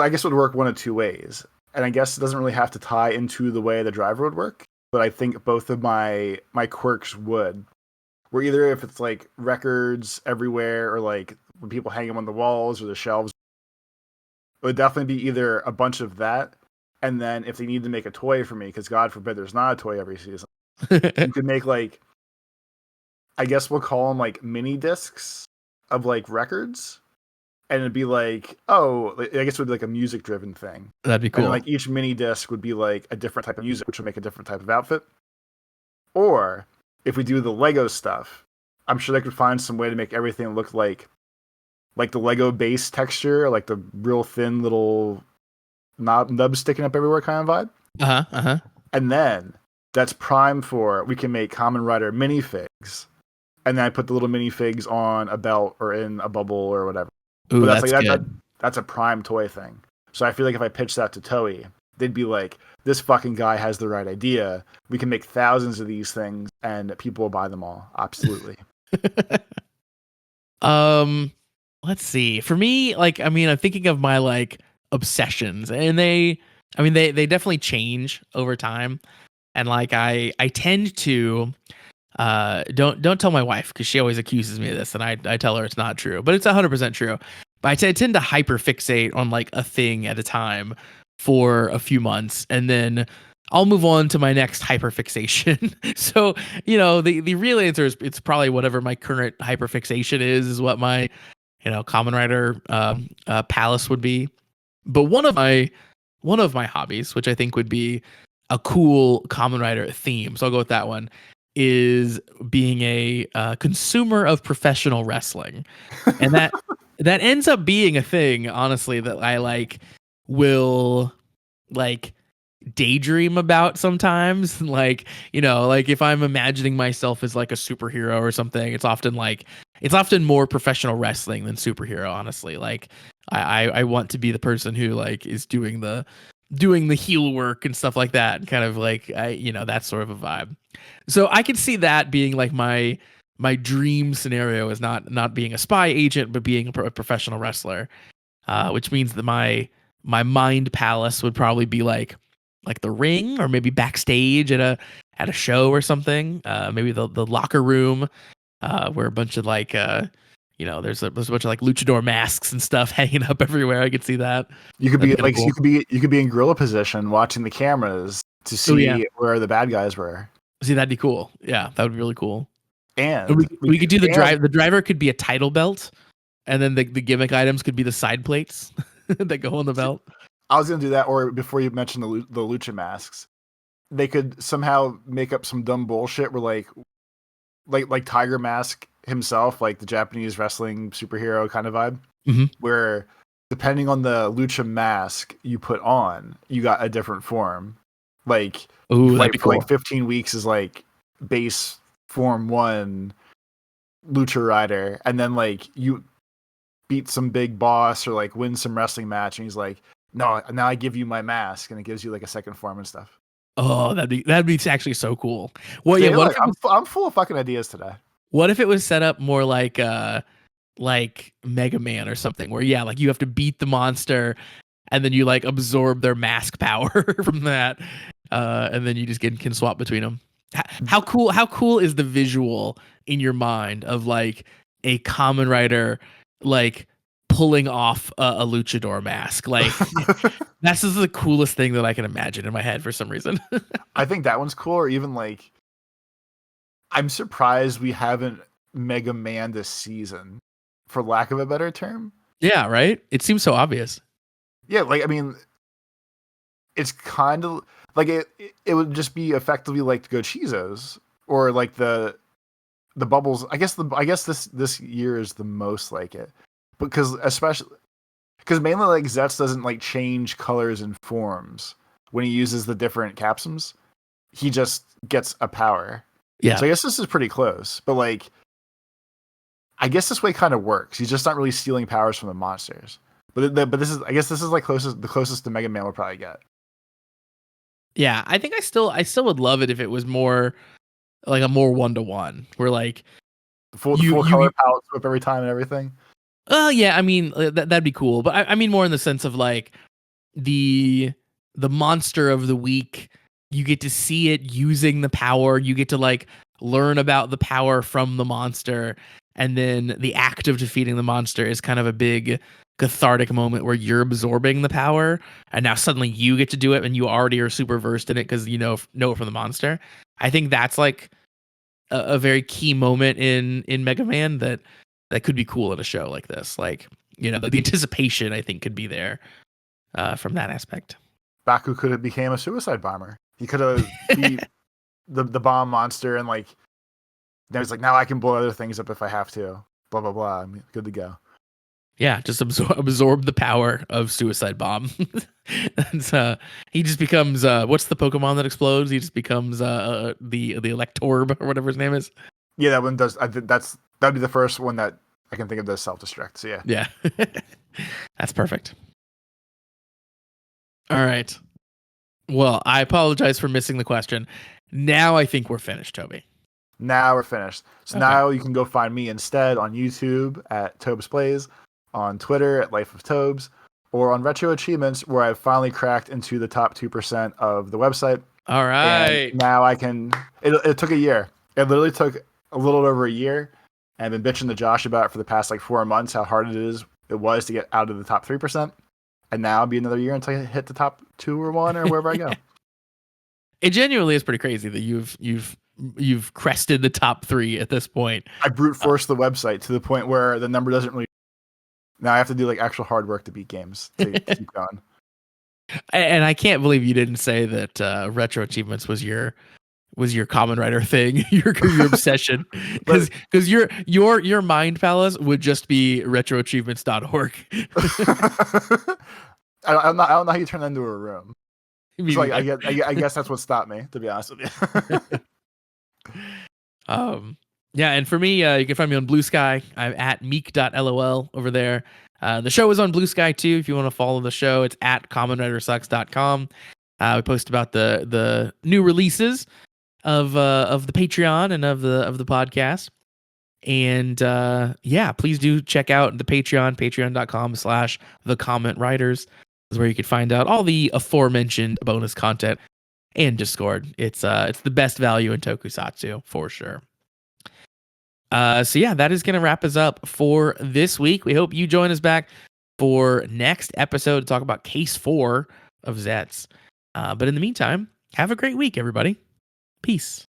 I guess it would work one of two ways, and I guess it doesn't really have to tie into the way the driver would work. But I think both of my quirks would. Where either if it's like records everywhere, or like when people hang them on the walls or the shelves, it would definitely be either a bunch of that, and then if they need to make a toy for me, because God forbid there's not a toy every season, you could make like, I guess we'll call them like mini discs of like records, and it'd be like, oh, I guess it would be like a music driven thing. That'd be cool. And like each mini disc would be like a different type of music, which would make a different type of outfit. Or if we do the Lego stuff, I'm sure they could find some way to make everything look like the Lego base texture, like the real thin little nubs sticking up everywhere kind of vibe. And then that's prime for we can make Kamen Rider minifigs, and then I put the little minifigs on a belt or in a bubble or whatever. Ooh, But that's good. that's a prime toy thing. So I feel like if I pitch that to Toei, they'd be like, "This fucking guy has the right idea. We can make thousands of these things, and people will buy them all." Absolutely. Let's see. For me, like, I mean, I'm thinking of my like obsessions, and they definitely change over time. And like, I tend to don't tell my wife because she always accuses me of this, and I tell her it's not true, but it's 100% true. But I tend to hyperfixate on like a thing at a time for a few months, and then I'll move on to my next hyperfixation. So the real answer is it's probably whatever my current hyperfixation is what my Kamen Rider palace would be. But one of my hobbies, which I think would be a cool Kamen Rider theme, so I'll go with that one, is being a consumer of professional wrestling, and that ends up being a thing, honestly, that I like will like daydream about sometimes. Like, like if I'm imagining myself as like a superhero or something, it's often more professional wrestling than superhero, honestly. Like I want to be the person who like is doing the heel work and stuff like that, kind of like that sort of a vibe. So I could see that being like my dream scenario, is not being a spy agent but being a professional wrestler, which means that my mind palace would probably be like the ring, or maybe backstage at a show or something. Maybe the locker room, where a bunch of like there's a bunch of like luchador masks and stuff hanging up everywhere. I could see that. You could That'd be kinda like cool. you could be in gorilla position watching the cameras to Oh yeah, see where the bad guys were. see, that'd be cool. Yeah, that would be really cool. And And we could do the and drive. The driver could be a title belt, and then the gimmick items could be the side plates that go on the belt. I was gonna do that. Or before you mentioned the lucha masks, they could somehow make up some dumb bullshit where like Tiger Mask himself, like the Japanese wrestling superhero kind of vibe, Mhm. where depending on the lucha mask you put on, you got a different form. Like you Ooh, that'd fight be for like cool. 15 weeks as like base form 1 lucha rider, and then like you beat some big boss or like win some wrestling match, and he's like, "No, now I give you my mask," and it gives you like a second form and stuff. Oh, that'd be actually so cool. Well, yeah. See, look, I'm full of fucking ideas today. What if it was set up more like Mega Man or something, where yeah, like you have to beat the monster, and then you like absorb their mask power from that, and then you just can swap between them. How cool is the visual in your mind of like a Kamen Rider like pulling off a luchador mask? Like that's just the coolest thing that I can imagine in my head for some reason. I think that one's cool. Or even like, I'm surprised we haven't Mega Man this season, for lack of a better term. Yeah, right. It seems so obvious. Yeah, like I mean, it's kind of like it would just be effectively like Go Chizos, or like the bubbles. I guess this year is the most like it, because especially because mainly like Zeztz doesn't like change colors and forms when he uses the different capsums. He just gets a power. Yeah. So I guess this is pretty close, but like I guess this way kind of works. He's just not really stealing powers from the monsters. But this is, I guess this is like the closest the Mega Man will probably get. Yeah, I think I still would love it if it was more like a more 1-to-1, where like The you full you, color you palette flip every time and everything. yeah, I mean that'd be cool, but I mean more in the sense of like the the monster of the week, you get to see it using the power, you get to like learn about the power from the monster, and then the act of defeating the monster is kind of a big cathartic moment where you're absorbing the power, and now suddenly you get to do it and you already are super versed in it because you know it from the monster. I think that's like a very key moment in Mega Man that could be cool in a show like this. Like, the anticipation I think could be there from that aspect. Baku could have became a suicide bomber. He could have beat the bomb monster, and like then he's like, now I can blow other things up if I have to. Blah blah blah. I'm good to go. Yeah, just absorb the power of Suicide Bomb. And he just becomes what's the Pokemon that explodes? He just becomes the Electorb or whatever his name is. Yeah, that one does. That'd be the first one that I can think of does self-destruct. So yeah. Yeah. That's perfect. All right. Well, I apologize for missing the question. Now I think we're finished, Toby. Now we're finished. So now you can go find me instead on YouTube at Tobes Plays, on Twitter at Life of Tobes, or on Retro Achievements, where I've finally cracked into the top 2% of the website. All right. And now I can. It took a year. It literally took a little over a year. And I've been bitching to Josh about it for the past like 4 months how hard it was to get out of the top 3%. And now it'll be another year until I hit the top 2 or 1 or wherever I go. It genuinely is pretty crazy that you've crested the top 3 at this point. I brute forced the website to the point where the number doesn't really. Now I have to do like actual hard work to beat games to keep going. And I can't believe you didn't say that Retro Achievements was your Common Writer thing, your obsession, because your mind palace would just be retroachievements.org. I don't know how you turn that into a room. So I guess that's what stopped me, to be honest with you. Yeah, and for me, you can find me on Blue Sky. I'm at meek.lol over there. The show is on Blue Sky too. If you want to follow the show, it's at commonwritersucks.com. We post about the new releases of the Patreon and of the podcast. And yeah, please do check out the Patreon, patreon.com/thecommentwriters, is where you can find out all the aforementioned bonus content and Discord. It's the best value in tokusatsu for sure. So yeah, that is going to wrap us up for this week. We hope you join us back for next episode to talk about Case 4 of Zeztz. But in the meantime, have a great week, everybody. Peace.